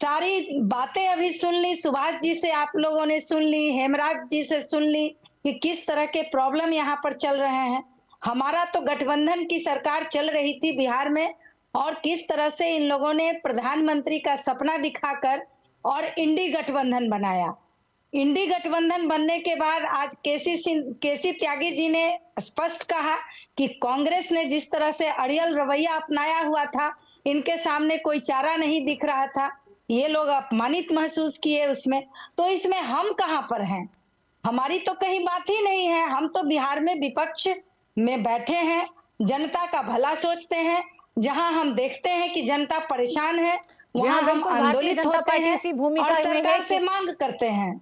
सारी बातें अभी सुन ली, सुभाष जी से आप लोगों ने सुन ली, हेमराज जी से सुन ली कि किस तरह के प्रॉब्लम यहाँ पर चल रहे हैं। हमारा तो गठबंधन की सरकार चल रही थी बिहार में और किस तरह से इन लोगों ने प्रधानमंत्री का सपना दिखाकर और इंडी गठबंधन बनाया। इंडी गठबंधन बनने के बाद आज केसी त्यागी जी ने स्पष्ट कहा कि कांग्रेस ने जिस तरह से अड़ियल रवैया अपनाया हुआ था, इनके सामने कोई चारा नहीं दिख रहा था। ये लोग अपमानित महसूस किए उसमें, तो इसमें हम कहाँ पर हैं? हमारी तो कहीं बात ही नहीं है। हम तो बिहार में विपक्ष में बैठे हैं, जनता का भला सोचते हैं। जहां हम देखते हैं कि जनता परेशान है, वहां हम भारतीय जनता पार्टी इसी भूमिका में है से मांग करते हैं।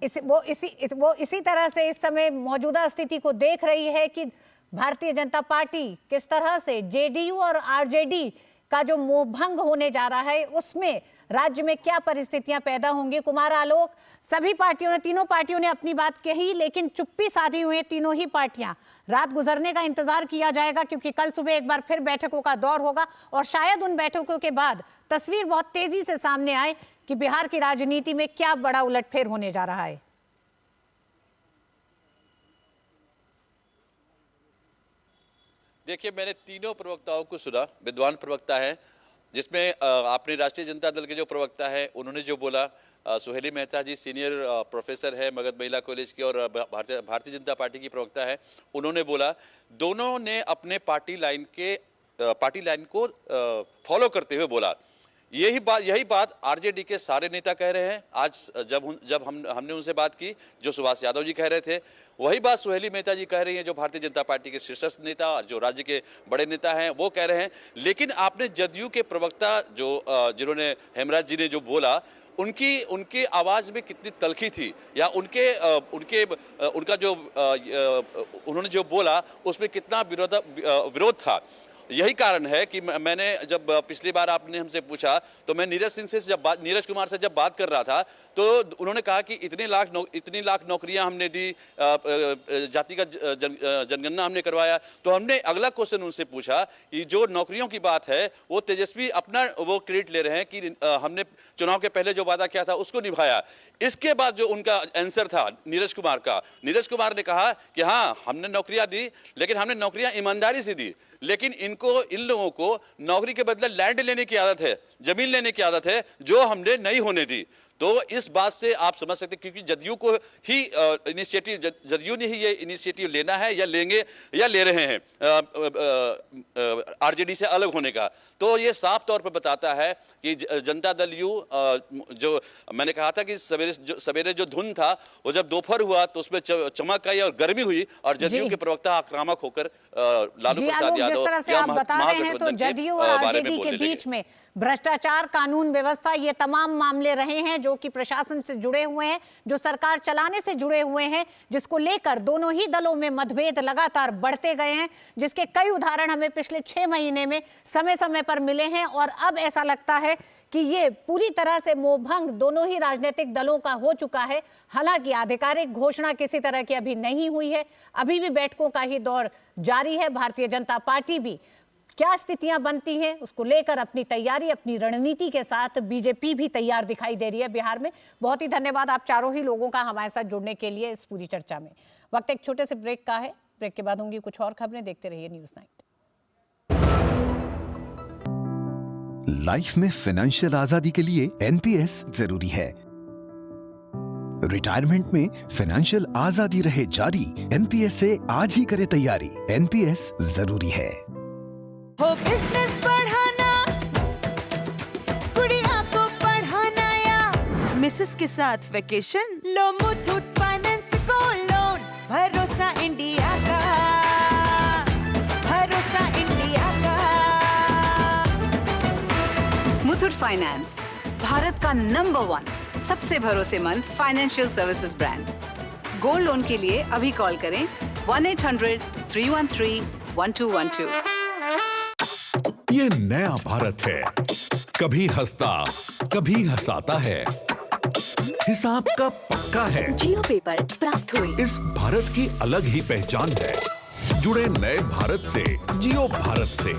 वो इसी तरह से इस समय मौजूदा स्थिति को देख रही है कि भारतीय जनता पार्टी किस तरह से जेडीयू और आरजेडी का जो मोहभंग होने जा रहा है उसमें राज्य में क्या परिस्थितियां पैदा होंगी। कुमार आलोक, सभी पार्टियों ने, तीनों पार्टियों ने अपनी बात कही, लेकिन चुप्पी साधी हुई है तीनों ही पार्टियां। रात गुजरने का इंतजार किया जाएगा क्योंकि कल सुबह एक बार फिर बैठकों का दौर होगा और शायद उन बैठकों के बाद तस्वीर बहुत तेजी से सामने आए कि बिहार की राजनीति में क्या बड़ा उलटफेर होने जा रहा है। देखिए, मैंने तीनों प्रवक्ताओं को सुना, विद्वान प्रवक्ता हैं, जिसमें आपने राष्ट्रीय जनता दल के जो प्रवक्ता है उन्होंने जो बोला, सुहेली मेहता जी सीनियर प्रोफेसर है मगध महिला कॉलेज की और भारतीय जनता पार्टी की प्रवक्ता है, उन्होंने बोला, दोनों ने अपने पार्टी लाइन को फॉलो करते हुए बोला। यही बात आरजेडी के सारे नेता कह रहे हैं। आज जब हमने उनसे बात की, जो सुभाष यादव जी कह रहे थे, वही बात सुहेली मेहता जी कह रही हैं, जो भारतीय जनता पार्टी के शीर्षस्थ नेता, जो राज्य के बड़े नेता हैं, वो कह रहे हैं। लेकिन आपने जदयू के प्रवक्ता जिन्होंने हेमराज जी ने जो बोला, उनकी आवाज में कितनी तलखी थी, या उनका जो उन्होंने जो बोला उसमें कितना विरोध था। यही कारण है कि मैंने जब पिछली बार आपने हमसे पूछा तो मैं नीरज कुमार से जब बात कर रहा था तो उन्होंने कहा कि इतनी लाख नौकरियां हमने दी, जाति का जनगणना हमने करवाया। तो हमने अगला क्वेश्चन उनसे पूछा कि जो नौकरियों की बात है वो तेजस्वी अपना वो क्रेडिट ले रहे हैं कि हमने चुनाव के पहले जो वादा किया था उसको निभाया। इसके बाद जो उनका आंसर था नीरज कुमार ने कहा कि हाँ, हमने नौकरियां दी, लेकिन हमने नौकरियां ईमानदारी से दी, लेकिन इन लोगों को नौकरी के बदले लैंड लेने की आदत है, जमीन लेने की आदत है, जो हमने नहीं होने दी। तो इस बात से आप समझ सकते हैं, क्योंकि जदयू ने ही ये इनिशिएटिव लेना है, या लेंगे या ले रहे हैं आरजेडी से अलग होने का। तो ये साफ तौर पर बताता है कि जनता दल यू, जो मैंने कहा था कि सवेरे जो धुंध था वो जब दोपहर हुआ तो उसमें चमक आई और गर्मी हुई, और जदयू के प्रवक्ता आक्रामक होकर लालू प्रसाद यादव, जिस तरह से आप बता रहे हैं, तो जदयू और आरजेडी के बीच में भ्रष्टाचार, कानून व्यवस्था, ये तमाम मामले रहे हैं जो कि प्रशासन से जुड़े हुए हैं, जो सरकार चलाने से जुड़े हुए हैं, जिसको लेकर दोनों ही दलों में मतभेद लगातार बढ़ते गए हैं, जिसके कई उदाहरण हमें पिछले 6 महीने में समय समय पर मिले हैं। और अब ऐसा लगता है कि ये पूरी तरह से मोहभंग दोनों ही राजनीतिक दलों का हो चुका है। हालांकि आधिकारिक घोषणा किसी तरह की अभी नहीं हुई है, अभी भी बैठकों का ही दौर जारी है। भारतीय जनता पार्टी भी क्या स्थितियां बनती हैं उसको लेकर अपनी तैयारी, अपनी रणनीति के साथ बीजेपी भी तैयार दिखाई दे रही है बिहार में। बहुत ही धन्यवाद आप चारों ही लोगों का हमारे साथ जुड़ने के लिए इस पूरी चर्चा में। वक्त एक छोटे से ब्रेक का है, ब्रेक के बाद होंगी कुछ और खबरें, देखते रहिए न्यूज़ 9। लाइफ में फाइनेंशियल आजादी के लिए एनपीएस जरूरी है। रिटायरमेंट में फाइनेंशियल आजादी रहे जारी, एनपीएस से आज ही करें तैयारी। एनपीएस जरूरी है। हो बिजनेस बढ़ाना, गुड़िया को पढ़ाना, या मिसेस के साथ वेकेशन, लो मुथूट फाइनेंस गोल्ड लोन। भरोसा इंडिया का, भरोसा इंडिया का। मुथूट फाइनेंस, भारत का नंबर 1 सबसे भरोसेमंद financial services brand. Gold loan के लिए अभी कॉल करें 1-800-313-1212। ये नया भारत है, कभी हंसता कभी हंसाता है, हिसाब का पक्का है। जियो पेपर प्राप्त हुई। इस भारत की अलग ही पहचान है। जुड़े नए भारत से, जियो भारत से।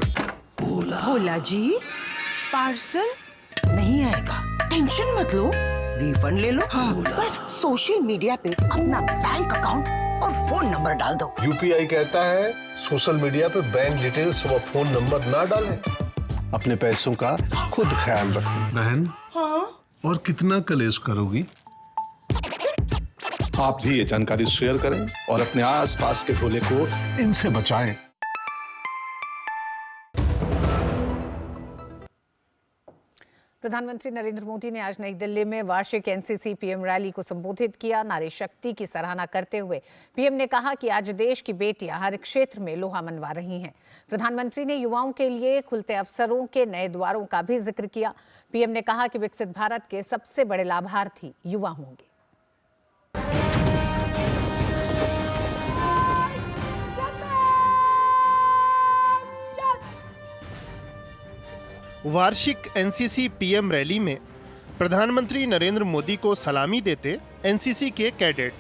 भोला जी, पार्सल नहीं आएगा, टेंशन मत लो, रिफंड ले लो। बस सोशल मीडिया पे अपना बैंक अकाउंट और फोन नंबर डाल दो। यूपीआई कहता है सोशल मीडिया पे बैंक डिटेल्स व फोन नंबर ना डालें। अपने पैसों का खुद ख्याल रखें। बहन, और कितना कलेश करोगी? आप भी ये जानकारी शेयर करें और अपने आसपास के भोले को इनसे बचाएं। प्रधानमंत्री नरेंद्र मोदी ने आज नई दिल्ली में वार्षिक एनसीसी पीएम रैली को संबोधित किया। नारी शक्ति की सराहना करते हुए पीएम ने कहा कि आज देश की बेटियां हर क्षेत्र में लोहा मनवा रही हैं। प्रधानमंत्री ने युवाओं के लिए खुलते अवसरों के नए द्वारों का भी जिक्र किया। पीएम ने कहा कि विकसित भारत के सबसे बड़े लाभार्थी युवा होंगे। वार्षिक एनसीसी पीएम रैली में प्रधानमंत्री नरेंद्र मोदी को सलामी देते एनसीसी के कैडेट।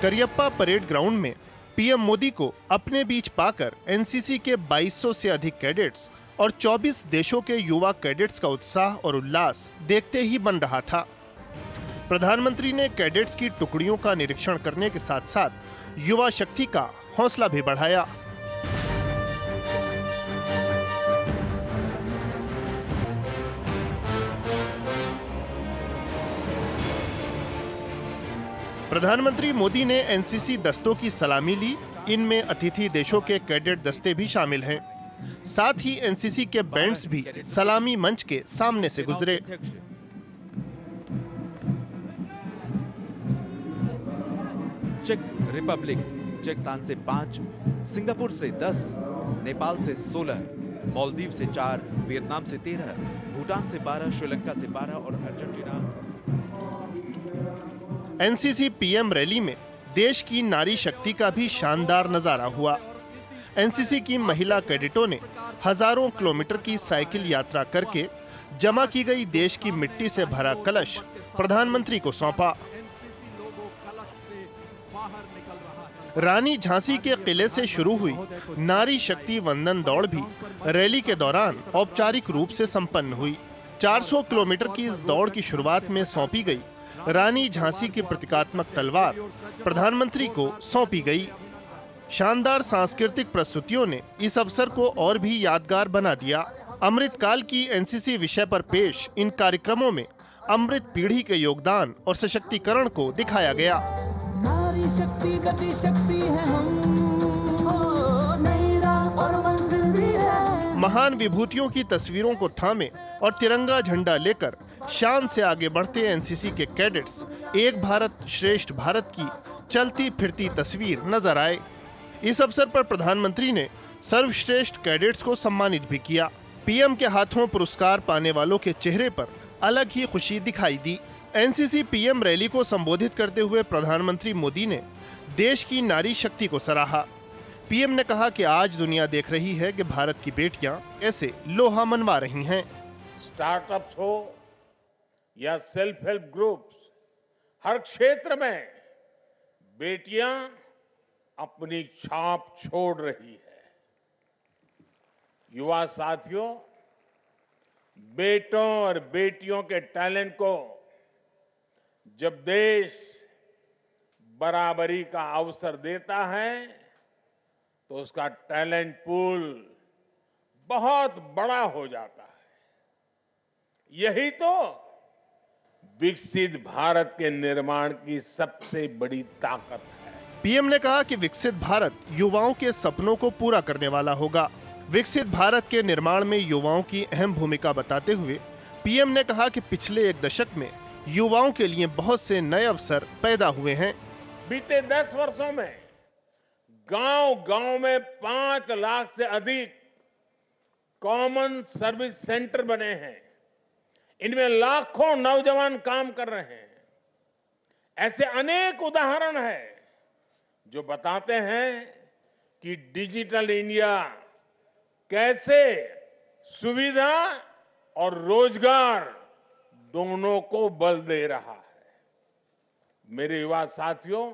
करियप्पा परेड ग्राउंड में पीएम मोदी को अपने बीच पाकर एनसीसी के 2200 से अधिक कैडेट्स और 24 देशों के युवा कैडेट्स का उत्साह और उल्लास देखते ही बन रहा था। प्रधानमंत्री ने कैडेट्स की टुकड़ियों का निरीक्षण करने के साथ साथ युवा शक्ति का हौसला भी बढ़ाया। प्रधानमंत्री मोदी ने एनसीसी दस्तों की सलामी ली। इनमें अतिथि देशों के कैडेट दस्ते भी शामिल हैं। साथ ही एनसीसी के बैंड्स भी सलामी मंच के सामने से गुजरे। चेक रिपब्लिक कजाकिस्तान से 5, सिंगापुर से 10, नेपाल से 16, मालदीव से 4, वियतनाम से 13, भूटान से 12, श्रीलंका से 12 और अर्जेंटीना। एनसीसी पीएम रैली में देश की नारी शक्ति का भी शानदार नजारा हुआ। एनसीसी की महिला कैडेटों ने हजारों किलोमीटर की साइकिल यात्रा करके जमा की गई देश की मिट्टी से भरा कलश प्रधानमंत्री को सौंपा। रानी झांसी के किले से शुरू हुई नारी शक्ति वंदन दौड़ भी रैली के दौरान औपचारिक रूप से संपन्न हुई। 400 किलोमीटर की इस दौड़ की शुरुआत में सौंपी गई रानी झांसी की प्रतीकात्मक तलवार प्रधानमंत्री को सौंपी गई। शानदार सांस्कृतिक प्रस्तुतियों ने इस अवसर को और भी यादगार बना दिया। अमृतकाल की एनसीसी विषय पर पेश इन कार्यक्रमों में अमृत पीढ़ी के योगदान और सशक्तिकरण को दिखाया गया। नारी शक्ति गति शक्ति है हम, नई राह और मंजिल भी है। महान विभूतियों की तस्वीरों को थामे और तिरंगा झंडा लेकर शान से आगे बढ़ते एनसीसी के कैडेट्स एक भारत श्रेष्ठ भारत की चलती फिरती तस्वीर नजर आए। इस अवसर पर प्रधानमंत्री ने सर्वश्रेष्ठ कैडेट्स को सम्मानित भी किया। पीएम के हाथों पुरस्कार पाने वालों के चेहरे पर अलग ही खुशी दिखाई दी। एनसीसी पीएम रैली को संबोधित करते हुए प्रधानमंत्री मोदी ने देश की नारी शक्ति को सराहा। पीएम ने कहा कि आज दुनिया देख रही है कि भारत की बेटियां कैसे लोहा मनवा रही हैं। स्टार्टअप्स हो या सेल्फ हेल्प ग्रुप्स, हर क्षेत्र में बेटियां अपनी छाप छोड़ रही है। युवा साथियों, बेटों और बेटियों के टैलेंट को जब देश बराबरी का अवसर देता है तो उसका टैलेंट पूल बहुत बड़ा हो जाता है। यही तो विकसित भारत के निर्माण की सबसे बड़ी ताकत है। पीएम ने कहा कि विकसित भारत युवाओं के सपनों को पूरा करने वाला होगा। विकसित भारत के निर्माण में युवाओं की अहम भूमिका बताते हुए पीएम ने कहा कि पिछले एक दशक में युवाओं के लिए बहुत से नए अवसर पैदा हुए हैं। बीते 10 वर्षों में गांव-गांव में 5 लाख से अधिक कॉमन सर्विस सेंटर बने हैं। इनमें लाखों नौजवान काम कर रहे हैं। ऐसे अनेक उदाहरण हैं जो बताते हैं कि डिजिटल इंडिया कैसे सुविधा और रोजगार दोनों को बल दे रहा है। मेरे युवा साथियों,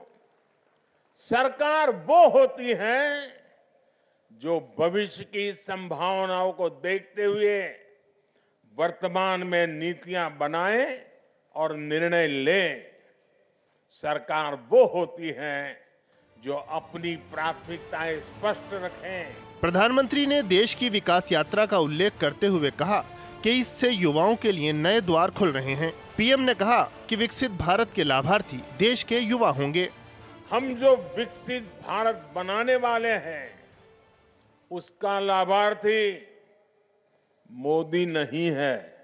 सरकार वो होती है जो भविष्य की संभावनाओं को देखते हुए वर्तमान में नीतियां बनाए और निर्णय ले। सरकार वो होती है जो अपनी प्राथमिकताएं स्पष्ट रखें। प्रधानमंत्री ने देश की विकास यात्रा का उल्लेख करते हुए कहा कि इससे युवाओं के लिए नए द्वार खुल रहे हैं। पीएम ने कहा कि विकसित भारत के लाभार्थी देश के युवा होंगे। हम जो विकसित भारत बनाने वाले हैं, उसका लाभार्थी मोदी नहीं है,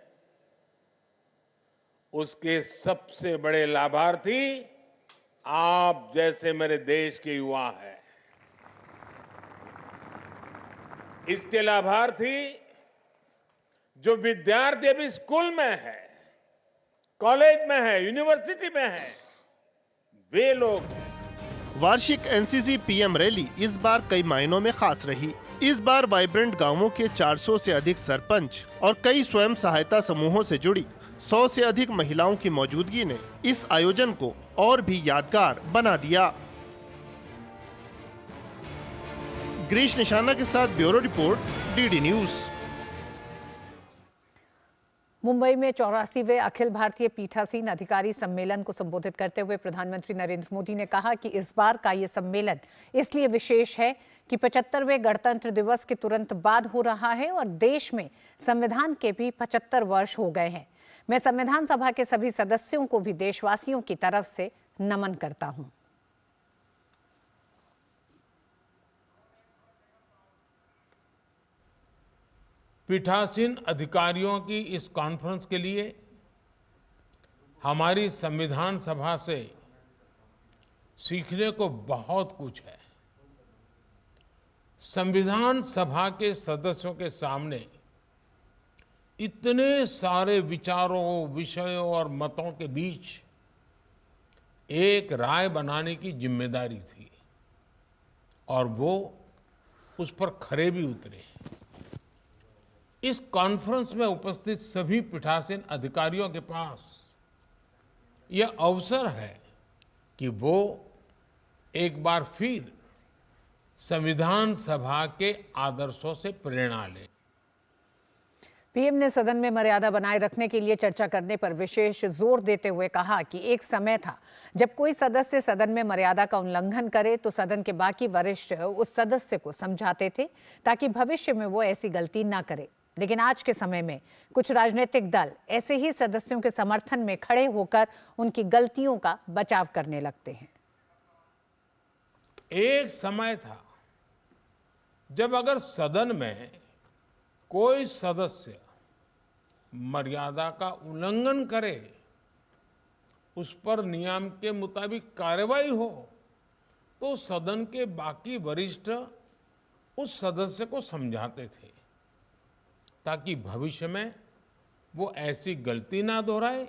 उसके सबसे बड़े लाभार्थी आप जैसे मेरे देश के युवा हैं। इसके लाभार्थी जो विद्यार्थी अभी स्कूल में है, कॉलेज में है, यूनिवर्सिटी में है, वे लोग हैं। वार्षिक एनसीसी पीएम रैली इस बार कई मायनों में खास रही। इस बार वाइब्रेंट गांवों के 400 से अधिक सरपंच और कई स्वयं सहायता समूहों से जुड़ी 100 से अधिक महिलाओं की मौजूदगी ने इस आयोजन को और भी यादगार बना दिया। गिरीश निशाना के साथ bureau report, DD news. Mumbai में 84वें अखिल भारतीय पीठासीन अधिकारी सम्मेलन को संबोधित करते हुए प्रधानमंत्री नरेंद्र मोदी ने कहा कि इस बार का ये सम्मेलन इसलिए विशेष है कि 75वें गणतंत्र दिवस के तुरंत बाद हो रहा है और देश में संविधान के भी 75 वर्ष हो गए हैं। मैं संविधान सभा के सभी सदस्यों को भी देशवासियों की तरफ से नमन करता हूं। पीठासीन अधिकारियों की इस कॉन्फ्रेंस के लिए हमारी संविधान सभा से सीखने को बहुत कुछ है। संविधान सभा के सदस्यों के सामने इतने सारे विचारों, विषयों और मतों के बीच एक राय बनाने की जिम्मेदारी थी और वो उस पर खरे भी उतरे। इस कॉन्फ्रेंस में उपस्थित सभी पीठासीन अधिकारियों के पास यह अवसर है कि वो एक बार फिर संविधान सभा के आदर्शों से प्रेरणा लें। पीएम ने सदन में मर्यादा बनाए रखने के लिए चर्चा करने पर विशेष जोर देते हुए कहा कि एक समय था जब कोई सदस्य सदन में मर्यादा का उल्लंघन करे तो सदन के बाकी वरिष्ठ उस सदस्य को समझाते थे ताकि भविष्य में वो ऐसी गलती ना करे। लेकिन आज के समय में कुछ राजनीतिक दल ऐसे ही सदस्यों के समर्थन में खड़े होकर उनकी गलतियों का बचाव करने लगते हैं। एक समय था जब अगर सदन में कोई सदस्य मर्यादा का उल्लंघन करे, उस पर नियम के मुताबिक कार्रवाई हो, तो सदन के बाकी वरिष्ठ उस सदस्य को समझाते थे ताकि भविष्य में वो ऐसी गलती ना दोहराए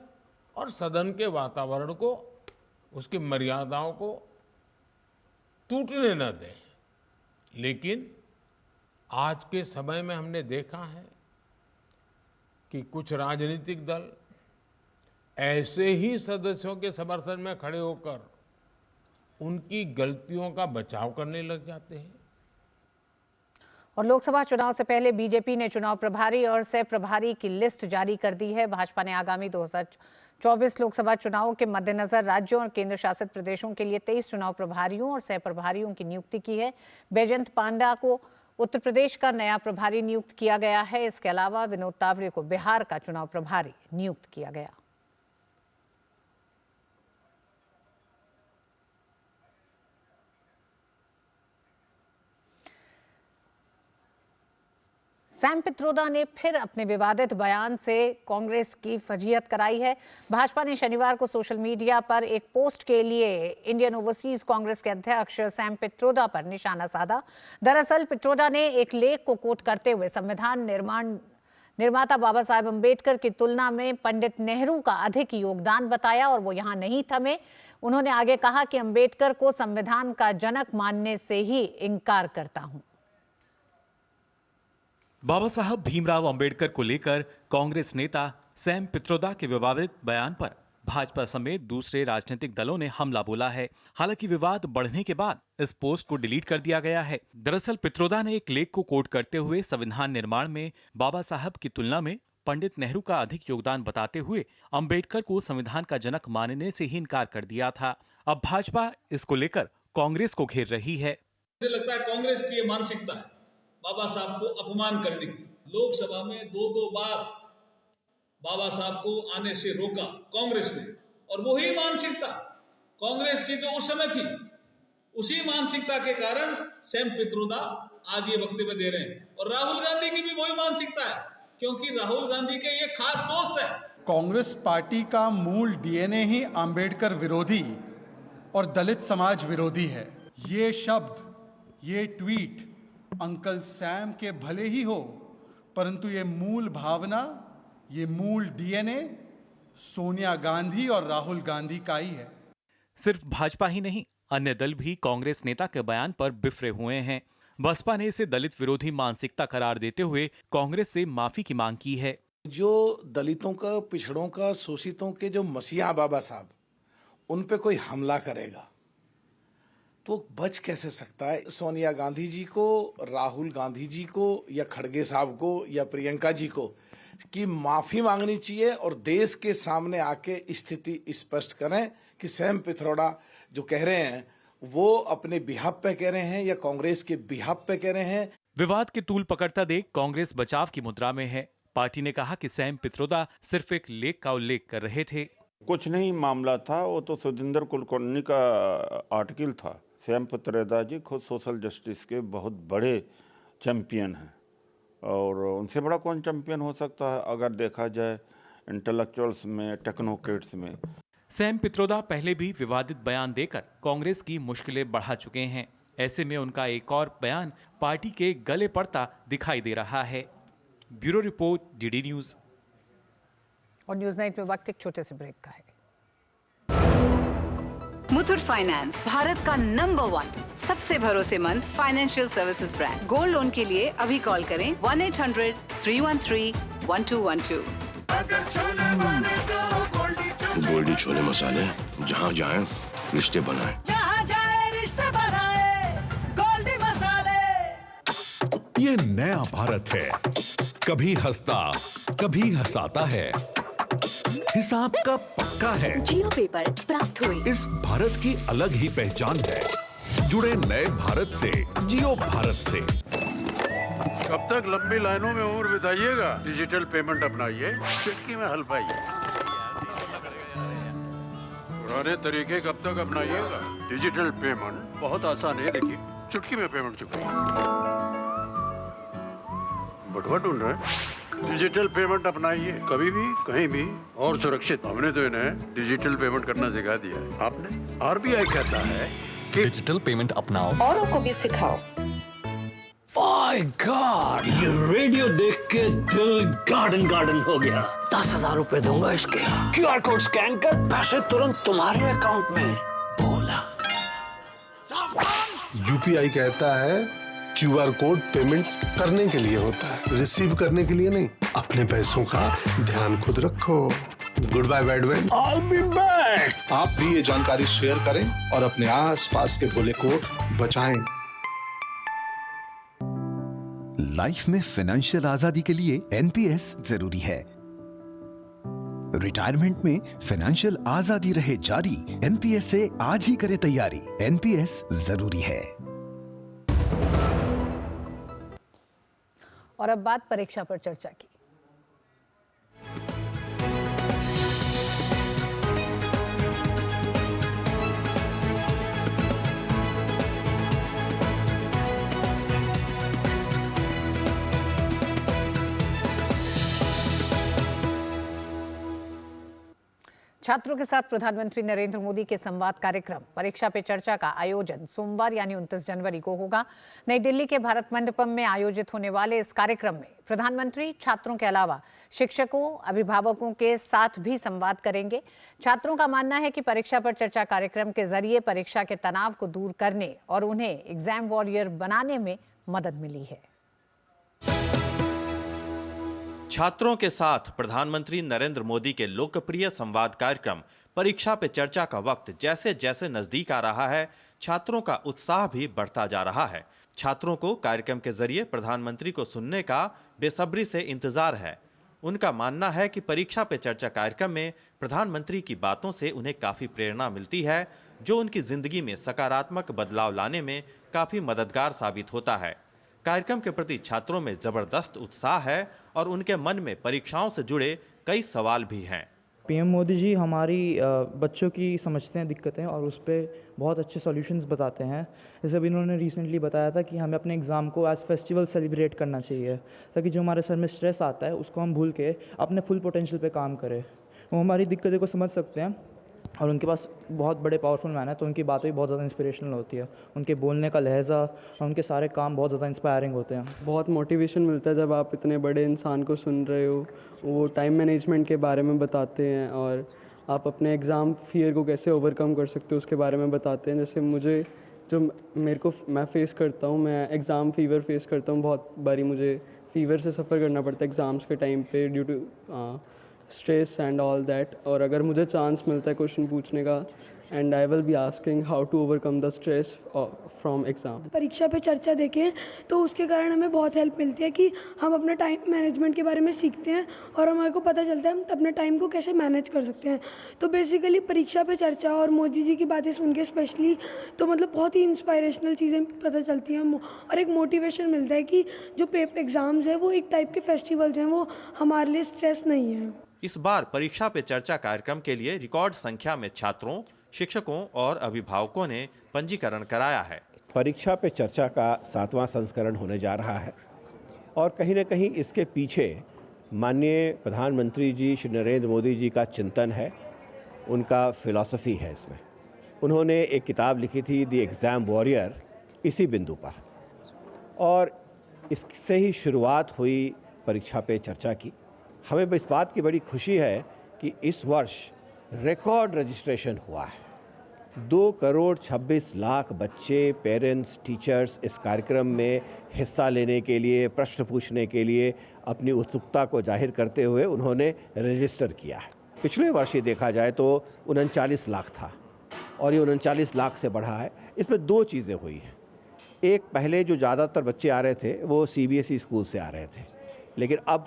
और सदन के वातावरण को, उसकी मर्यादाओं को टूटने न दे। लेकिन आज के समय में हमने देखा है कि कुछ राजनीतिक दल ऐसे ही सदस्यों के समर्थन में खड़े होकर उनकी गलतियों का बचाव करने लग जाते हैं। और लोकसभा चुनाव से पहले बीजेपी ने चुनाव प्रभारी और सह प्रभारी की लिस्ट जारी कर दी है। भाजपा ने आगामी 2024 लोकसभा चुनावों के मद्देनजर राज्यों और केंद्र शासित प्रदेशों के लिए 23 चुनाव प्रभारियों और सह प्रभारियों की नियुक्ति की है। बैजयंत पांडा को उत्तर प्रदेश का नया प्रभारी नियुक्त किया गया है। इसके अलावा विनोद तावरे को बिहार का चुनाव प्रभारी नियुक्त किया गया। सैम पित्रोदा ने फिर अपने विवादित बयान से कांग्रेस की फजीहत कराई है। भाजपा ने शनिवार को सोशल मीडिया पर एक पोस्ट के लिए इंडियन ओवरसीज कांग्रेस के अध्यक्ष सैम पित्रोदा पर निशाना साधा। दरअसल पित्रोदा ने एक लेख को कोट करते हुए संविधान निर्माता बाबा साहेब अम्बेडकर की तुलना में पंडित नेहरू का अधिक योगदान बताया और वो यहाँ नहीं थमे। उन्होंने आगे कहा कि अम्बेडकर को संविधान का जनक मानने से ही इनकार करता हूं। बाबा साहब भीमराव अंबेडकर को लेकर कांग्रेस नेता सैम पित्रोदा के विवादित बयान पर भाजपा समेत दूसरे राजनीतिक दलों ने हमला बोला है। हालांकि विवाद बढ़ने के बाद इस पोस्ट को डिलीट कर दिया गया है। दरअसल पित्रोदा ने एक लेख को कोट करते हुए संविधान निर्माण में बाबा साहब की तुलना में पंडित नेहरू का अधिक योगदान बताते हुए अंबेडकर को संविधान का जनक मानने से ही इनकार कर दिया था। अब भाजपा इसको लेकर कांग्रेस को घेर रही है। मुझे लगता है कांग्रेस की ये मानसिकता है बाबा साहब को अपमान करने की। लोकसभा में दो बार बाबा साहब को आने से रोका कांग्रेस ने, और वही मानसिकता कांग्रेस की जो उस समय थी, उसी मानसिकता के कारण सैम पित्रोदा आज ये वक्तव्य दे रहे हैं। और राहुल गांधी की भी वही मानसिकता है, क्योंकि राहुल गांधी के ये खास दोस्त है। कांग्रेस पार्टी का मूल डीएनए ही अंबेडकर विरोधी और दलित समाज विरोधी है। ये शब्द, ये ट्वीट अंकल सैम के भले ही हो, परंतु ये मूल भावना, ये मूल डीएनए सोनिया गांधी और राहुल गांधी का ही है। सिर्फ भाजपा ही नहीं, अन्य दल भी कांग्रेस नेता के बयान पर बिफरे हुए हैं। बसपा ने इसे दलित विरोधी मानसिकता करार देते हुए कांग्रेस से माफी की मांग की है। जो दलितों का, पिछड़ों का, शोषितों के जो मसीहा बाबा साहब, उन पे कोई हमला करेगा तो बच कैसे सकता है? सोनिया गांधी जी को, राहुल गांधी जी को या खड़गे साहब को या प्रियंका जी को कि माफी मांगनी चाहिए और देश के सामने आके स्थिति स्पष्ट करें कि सैम पित्रोदा जो कह रहे हैं वो अपने बिहाफ पे कह रहे हैं या कांग्रेस के बिहाफ पे कह रहे हैं। विवाद के तूल पकड़ता देख कांग्रेस बचाव की मुद्रा में है। पार्टी ने कहा कि सैम पित्रोदा सिर्फ एक लेख का उल्लेख कर रहे थे। कुछ नहीं मामला था, वो तो सुधिंदर कुलकर्णी का आर्टिकल था। सैम पित्रोदा जी खुद सोशल जस्टिस के बहुत बड़े चैंपियन हैं और उनसे बड़ा कौन चैंपियन हो सकता है अगर देखा जाए इंटेलेक्चुअल्स में, टेक्नोक्रेट्स में। सैम पित्रोदा पहले भी विवादित बयान देकर कांग्रेस की मुश्किलें बढ़ा चुके हैं। ऐसे में उनका एक और बयान पार्टी के गले पड़ता दिखाई दे रहा है। Bureau report, DD news. और न्यूज नाइट में वक्त एक छोटे से ब्रेक का है। मुथूट फाइनेंस, भारत का नंबर 1 सबसे भरोसेमंद financial services brand. Gold loan के लिए अभी कॉल करें 1-800-313-1212। गोल्डी छोले मसाले, जहाँ जाए रिश्ते बनाए, जहाँ जाए रिश्ते बनाए, गोल्डी मसाले। ये नया भारत है, कभी हंसता कभी हंसाता है, हिसाब का पक्का है। जियो पेपर प्राप्त हुई। इस भारत की अलग ही पहचान है। जुड़े नए भारत से, जियो भारत से। कब तक लंबी लाइनों में उम्र बिताइएगा? डिजिटल पेमेंट अपनाइए, चुटकी में हल पाइए। पुराने तरीके कब तक अपनाइएगा? डिजिटल पेमेंट बहुत आसान है, देखिए चुटकी में पेमेंट चुकाइए। बटुआ ढूंढ रहे हैं? डिजिटल पेमेंट अपनाइए, कभी भी कहीं भी और सुरक्षित। हमने तो इन्हें डिजिटल पेमेंट करना सिखा दिया है। आपने? आरबीआई कहता है कि डिजिटल पेमेंट अपनाओ, औरों को भी सिखाओ। माय गॉड, ये रेडियो देख के दिल गार्डन गार्डन हो गया। 10,000 रुपए दूंगा इसके। QR कोड स्कैन कर, पैसे तुरंत तुम्हारे अकाउंट में। बोला। यूपीआई कहता है QR कोड पेमेंट करने के लिए होता है, रिसीव करने के लिए नहीं। अपने पैसों का ध्यान खुद रखो। Good bye bad bye. I'll be back। आप भी ये जानकारी शेयर करें और अपने आसपास के भोले को बचाएं। लाइफ में फाइनेंशियल आजादी के लिए एनपीएस जरूरी है। रिटायरमेंट में फाइनेंशियल आजादी रहे जारी, एनपीएस से आज ही करें तैयारी। एनपीएस जरूरी है। और अब बात परीक्षा पर चर्चा की। छात्रों के साथ प्रधानमंत्री नरेंद्र मोदी के संवाद कार्यक्रम परीक्षा पे चर्चा का आयोजन सोमवार यानी 29 जनवरी को होगा। नई दिल्ली के भारत मंडपम में आयोजित होने वाले इस कार्यक्रम में प्रधानमंत्री छात्रों के अलावा शिक्षकों, अभिभावकों के साथ भी संवाद करेंगे। छात्रों का मानना है कि परीक्षा पर चर्चा कार्यक्रम के जरिए परीक्षा के तनाव को दूर करने और उन्हें एग्जाम वॉरियर बनाने में मदद मिली है। छात्रों के साथ प्रधानमंत्री नरेंद्र मोदी के लोकप्रिय संवाद कार्यक्रम परीक्षा पे चर्चा का वक्त जैसे जैसे नजदीक आ रहा है, छात्रों का उत्साह भी बढ़ता जा रहा है। छात्रों को कार्यक्रम के जरिए प्रधानमंत्री को सुनने का बेसब्री से इंतजार है। उनका मानना है कि परीक्षा पे चर्चा कार्यक्रम में प्रधानमंत्री की बातों से उन्हें काफी प्रेरणा मिलती है, जो उनकी जिंदगी में सकारात्मक बदलाव लाने में काफी मददगार साबित होता है। कार्यक्रम के प्रति छात्रों में जबरदस्त उत्साह है और उनके मन में परीक्षाओं से जुड़े कई सवाल भी हैं पीएम मोदी जी हमारी बच्चों की समझते हैं दिक्कतें और उस पर बहुत अच्छे सॉल्यूशंस बताते हैं। जैसे अभी इन्होंने रिसेंटली बताया था कि हमें अपने एग्ज़ाम को एज फेस्टिवल सेलिब्रेट करना चाहिए, ताकि जो हमारे सर में स्ट्रेस आता है उसको हम भूल के अपने फुल पोटेंशियल पे काम करें। वो हमारी दिक्कतें को समझ सकते हैं और उनके पास बहुत बड़े पावरफुल मैन है, तो उनकी बातें भी बहुत ज़्यादा इंस्पिरेशनल होती है। उनके बोलने का लहजा और उनके सारे काम बहुत ज़्यादा इंस्पायरिंग होते हैं। बहुत मोटिवेशन मिलता है जब आप इतने बड़े इंसान को सुन रहे हो। वो टाइम मैनेजमेंट के बारे में बताते हैं और आप अपने एग्ज़ाम फियर को कैसे ओवरकम कर सकते हो उसके बारे में बताते हैं। जैसे मैं फ़ेस करता हूँ, मैं एग्ज़ाम फीवर फेस करता हूँ। बहुत बारी मुझे फ़ीवर से सफ़र करना पड़ता है एग्ज़ाम्स के टाइम पे due to stress and all that. और अगर मुझे चांस मिलता है क्वेश्चन पूछने का, and I will be asking how to overcome the stress from exam. Pariksha Pe चर्चा देखें तो उसके कारण हमें बहुत हेल्प मिलती है कि हम अपना टाइम मैनेजमेंट के बारे में सीखते हैं और हमारे को पता चलता है हम अपने टाइम को कैसे मैनेज कर सकते हैं। तो बेसिकली परीक्षा पे चर्चा और मोदी जी की बातें सुन के स्पेशली तो मतलब बहुत ही इंस्पायरेशनल चीज़ें पता चलती हैं और एक मोटिवेशन मिलता है कि जो एग्ज़ाम्स हैं वो एक टाइप के फेस्टिवल्स हैं, वो हमारे लिए स्ट्रेस नहीं है। इस बार परीक्षा पे चर्चा कार्यक्रम के लिए रिकॉर्ड संख्या में छात्रों, शिक्षकों और अभिभावकों ने पंजीकरण कराया है। परीक्षा पे चर्चा का 7वां संस्करण होने जा रहा है और कहीं न कहीं इसके पीछे माननीय प्रधानमंत्री जी श्री नरेंद्र मोदी जी का चिंतन है, उनका फिलॉसफी है। इसमें उन्होंने एक किताब लिखी थी द एग्ज़ाम वॉरियर, इसी बिंदु पर, और इससे ही शुरुआत हुई परीक्षा पे चर्चा की। हमें इस बात की बड़ी खुशी है कि इस वर्ष रिकॉर्ड रजिस्ट्रेशन हुआ है। 2,26,00,000 बच्चे, पेरेंट्स, टीचर्स इस कार्यक्रम में हिस्सा लेने के लिए, प्रश्न पूछने के लिए अपनी उत्सुकता को जाहिर करते हुए उन्होंने रजिस्टर किया है। पिछले वर्ष ही देखा जाए तो 39 लाख था और ये 39 लाख से बढ़ा है। इसमें 2 चीज़ें हुई हैं। एक, पहले जो ज़्यादातर बच्चे आ रहे थे वो CBSE स्कूल से आ रहे थे, लेकिन अब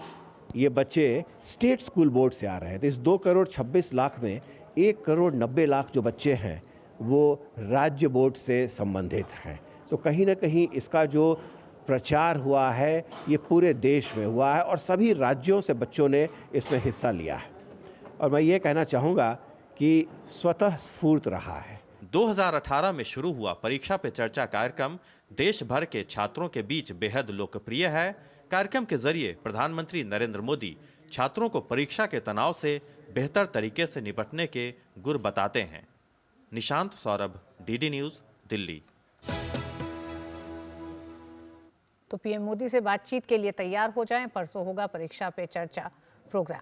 ये बच्चे स्टेट स्कूल बोर्ड से आ रहे हैं। तो इस 2,26,00,000 में 1,90,00,000 जो बच्चे हैं वो राज्य बोर्ड से संबंधित हैं। तो कहीं ना कहीं इसका जो प्रचार हुआ है ये पूरे देश में हुआ है और सभी राज्यों से बच्चों ने इसमें हिस्सा लिया है। और मैं ये कहना चाहूँगा कि स्वतः स्फूर्त रहा है। 2018 में शुरू हुआ परीक्षा पे चर्चा कार्यक्रम देश भर के छात्रों के बीच बेहद लोकप्रिय है। कार्यक्रम के जरिए प्रधानमंत्री नरेंद्र मोदी छात्रों को परीक्षा के तनाव से बेहतर तरीके से निपटने के गुर बताते हैं। Nishant Saurabh, DD news, Delhi. तो पीएम मोदी से बातचीत के लिए तैयार हो जाएं, परसों होगा परीक्षा पे चर्चा प्रोग्राम।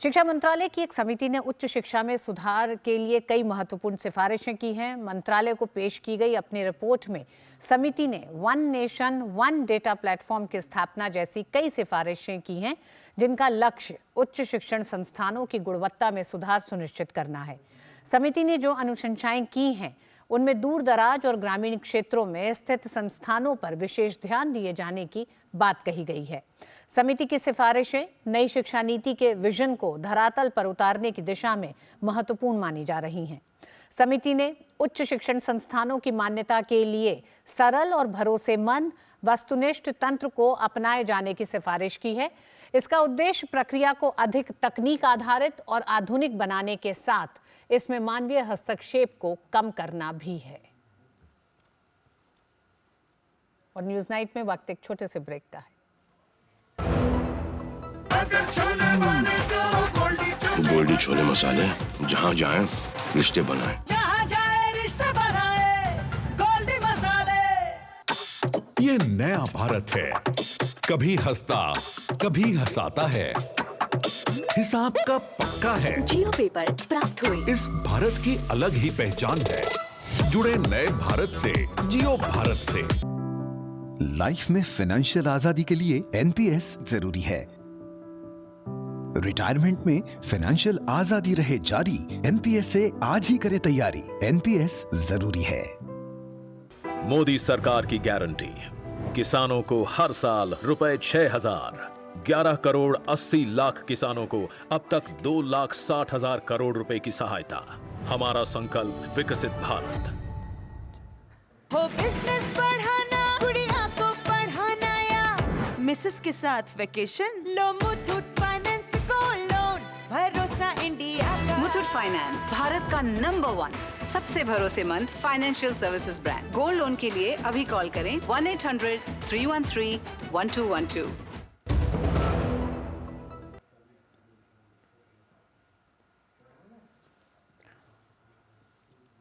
शिक्षा मंत्रालय की एक समिति ने उच्च शिक्षा में सुधार के लिए कई महत्वपूर्ण सिफारिशें की हैं। मंत्रालय को पेश की गई अपनी रिपोर्ट में समिति ने one nation one data platform की स्थापना जैसी कई सिफारिशें की हैं, जिनका लक्ष्य उच्च शिक्षण संस्थानों की गुणवत्ता में सुधार सुनिश्चित करना है। समिति ने जो अनुशंसाएं की हैं उनमें दूर दराज और ग्रामीण क्षेत्रों में स्थित संस्थानों पर विशेष ध्यान दिए जाने की बात कही गई है। समिति की सिफारिशें नई शिक्षा नीति के विजन को धरातल पर उतारने की दिशा में महत्वपूर्ण मानी जा रही हैं। समिति ने उच्च शिक्षण संस्थानों की मान्यता के लिए सरल और भरोसेमंद वस्तुनिष्ठ तंत्र को अपनाए जाने की सिफारिश की है। इसका उद्देश्य प्रक्रिया को अधिक तकनीक आधारित और आधुनिक बनाने के साथ इसमें मानवीय हस्तक्षेप को कम करना भी है। और न्यूज़ नाइट में वक्त एक छोटे से ब्रेक का है। गोल्डी छोले मसाले, जहाँ जाएं रिश्ते बनाएं। जहाँ जाए रिश्ते बनाए गोल्डी मसाले। ये नया भारत है, कभी हंसता कभी हंसाता है, हिसाब का पक्का है। जियो पेपर प्राप्त हुए। इस भारत की अलग ही पहचान है। जुड़े नए भारत से, जियो भारत से। लाइफ में फाइनेंशियल आजादी के लिए एनपीएस जरूरी है। रिटायरमेंट में फाइनेंशियल आजादी रहे जारी, एनपीएस से आज ही करें तैयारी। एनपीएस जरूरी है। मोदी सरकार की गारंटी, किसानों को हर साल रुपए 6,000। 11 करोड़ 80 लाख किसानों को अब तक 2,60,000 करोड़ रुपए की सहायता। हमारा संकल्प विकसित भारत। हो बिजनेस बढ़ाना, गुड़िया को पढ़ाना या मिसेस के साथ वेकेशन, लो मुथूट फाइनेंस गोल्ड लोन, भरोसा इंडिया। फाइनेंस, भारत का नंबर 1 सबसे भरोसेमंद financial services brand. Gold loan के लिए अभी कॉल करें 1-800-313-1212।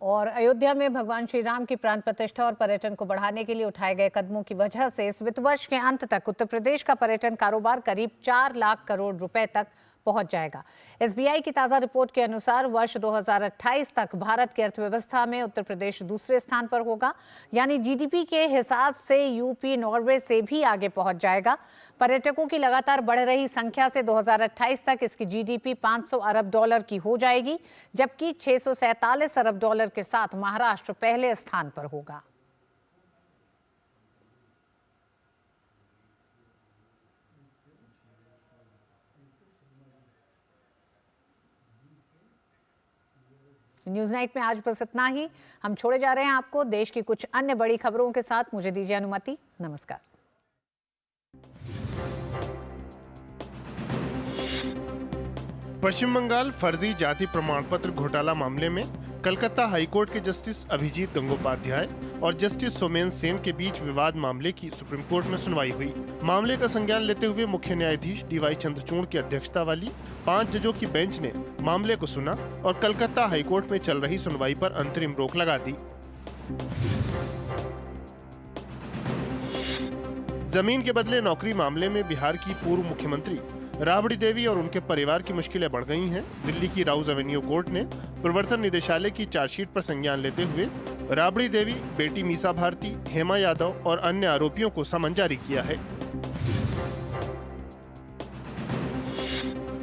और अयोध्या में भगवान श्री राम की प्राण प्रतिष्ठा और पर्यटन को बढ़ाने के लिए उठाए गए कदमों की वजह से इस वित्त वर्ष के अंत तक उत्तर प्रदेश का पर्यटन कारोबार करीब 4 लाख करोड़ रुपए तक पहुंच जाएगा। एसबीआई की ताजा रिपोर्ट के अनुसार वर्ष 2028 तक भारत की अर्थव्यवस्था में उत्तर प्रदेश दूसरे स्थान पर होगा, यानी जीडीपी के हिसाब से यूपी नॉर्वे से भी आगे पहुंच जाएगा। पर्यटकों की लगातार बढ़ रही संख्या से 2028 तक इसकी जीडीपी 500 अरब डॉलर की हो जाएगी, जबकि 647 अरब डॉलर के साथ महाराष्ट्र पहले स्थान पर होगा। न्यूज नाइट में आज बस इतना ही। हम छोड़े जा रहे हैं आपको देश की कुछ अन्य बड़ी खबरों के साथ। मुझे दीजिए अनुमति। नमस्कार। पश्चिम बंगाल फर्जी जाति प्रमाण पत्र घोटाला मामले में कलकत्ता हाईकोर्ट के जस्टिस अभिजीत गंगोपाध्याय और जस्टिस सोमेन सेन के बीच विवाद मामले की सुप्रीम कोर्ट में सुनवाई हुई। मामले का संज्ञान लेते हुए मुख्य न्यायाधीश डीवाई चंद्रचूड़ की अध्यक्षता वाली 5 जजों की बेंच ने मामले को सुना और कलकत्ता हाईकोर्ट में चल रही सुनवाई पर अंतरिम रोक लगा दी। जमीन के बदले नौकरी मामले में बिहार की पूर्व मुख्यमंत्री राबड़ी देवी और उनके परिवार की मुश्किलें बढ़ गई हैं। दिल्ली की राउज एवेन्यू कोर्ट ने प्रवर्तन निदेशालय की चार्जशीट पर संज्ञान लेते हुए राबड़ी देवी, बेटी मीसा भारती, हेमा यादव और अन्य आरोपियों को समन जारी किया है।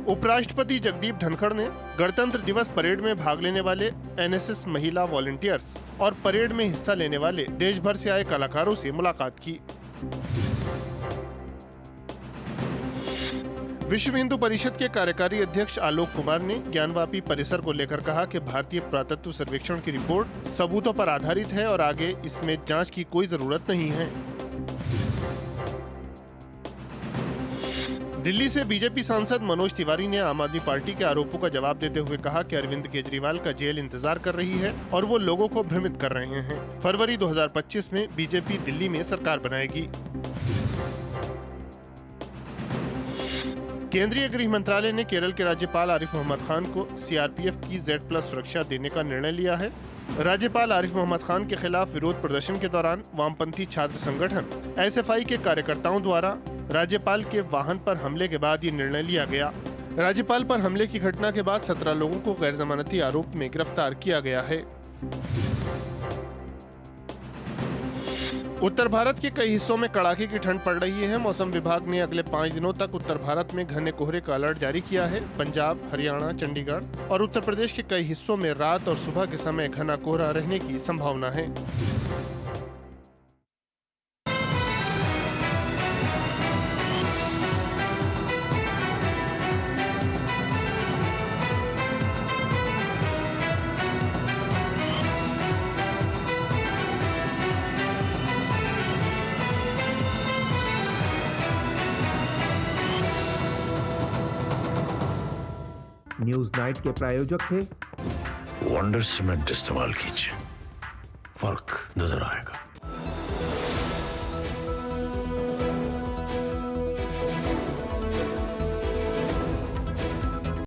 उपराष्ट्रपति जगदीप धनखड़ ने गणतंत्र दिवस परेड में भाग लेने वाले एनएसएस महिला वॉलंटियर्स और परेड में हिस्सा लेने वाले देश भर से आए कलाकारों से मुलाकात की। विश्व हिंदू परिषद के कार्यकारी अध्यक्ष आलोक कुमार ने ज्ञानवापी परिसर को लेकर कहा कि भारतीय पुरातत्व सर्वेक्षण की रिपोर्ट सबूतों पर आधारित है और आगे इसमें जांच की कोई जरूरत नहीं है। दिल्ली से बीजेपी सांसद मनोज तिवारी ने आम आदमी पार्टी के आरोपों का जवाब देते हुए कहा कि अरविंद केजरीवाल का जेल इंतजार कर रही है और वो लोगों को भ्रमित कर रहे हैं। फरवरी 2025 में बीजेपी दिल्ली में सरकार बनाएगी। केंद्रीय गृह मंत्रालय ने केरल के राज्यपाल आरिफ मोहम्मद खान को सीआरपीएफ की Z+ सुरक्षा देने का निर्णय लिया है। राज्यपाल आरिफ मोहम्मद खान के खिलाफ विरोध प्रदर्शन के दौरान वामपंथी छात्र संगठन SFI के कार्यकर्ताओं द्वारा राज्यपाल के वाहन पर हमले के बाद ये निर्णय लिया गया। राज्यपाल पर हमले की घटना के बाद 17 लोगों को गैर जमानती आरोप में गिरफ्तार किया गया है। उत्तर भारत के कई हिस्सों में कड़ाके की ठंड पड़ रही है। मौसम विभाग ने अगले 5 दिनों तक उत्तर भारत में घने कोहरे का अलर्ट जारी किया है। पंजाब, हरियाणा, चंडीगढ़ और उत्तर प्रदेश के कई हिस्सों में रात और सुबह के समय घना कोहरा रहने की संभावना है। न्यूज नाइट के प्रायोजक थे वंडर सीमेंट इस्तेमाल कीजिए, फर्क नजर आएगा।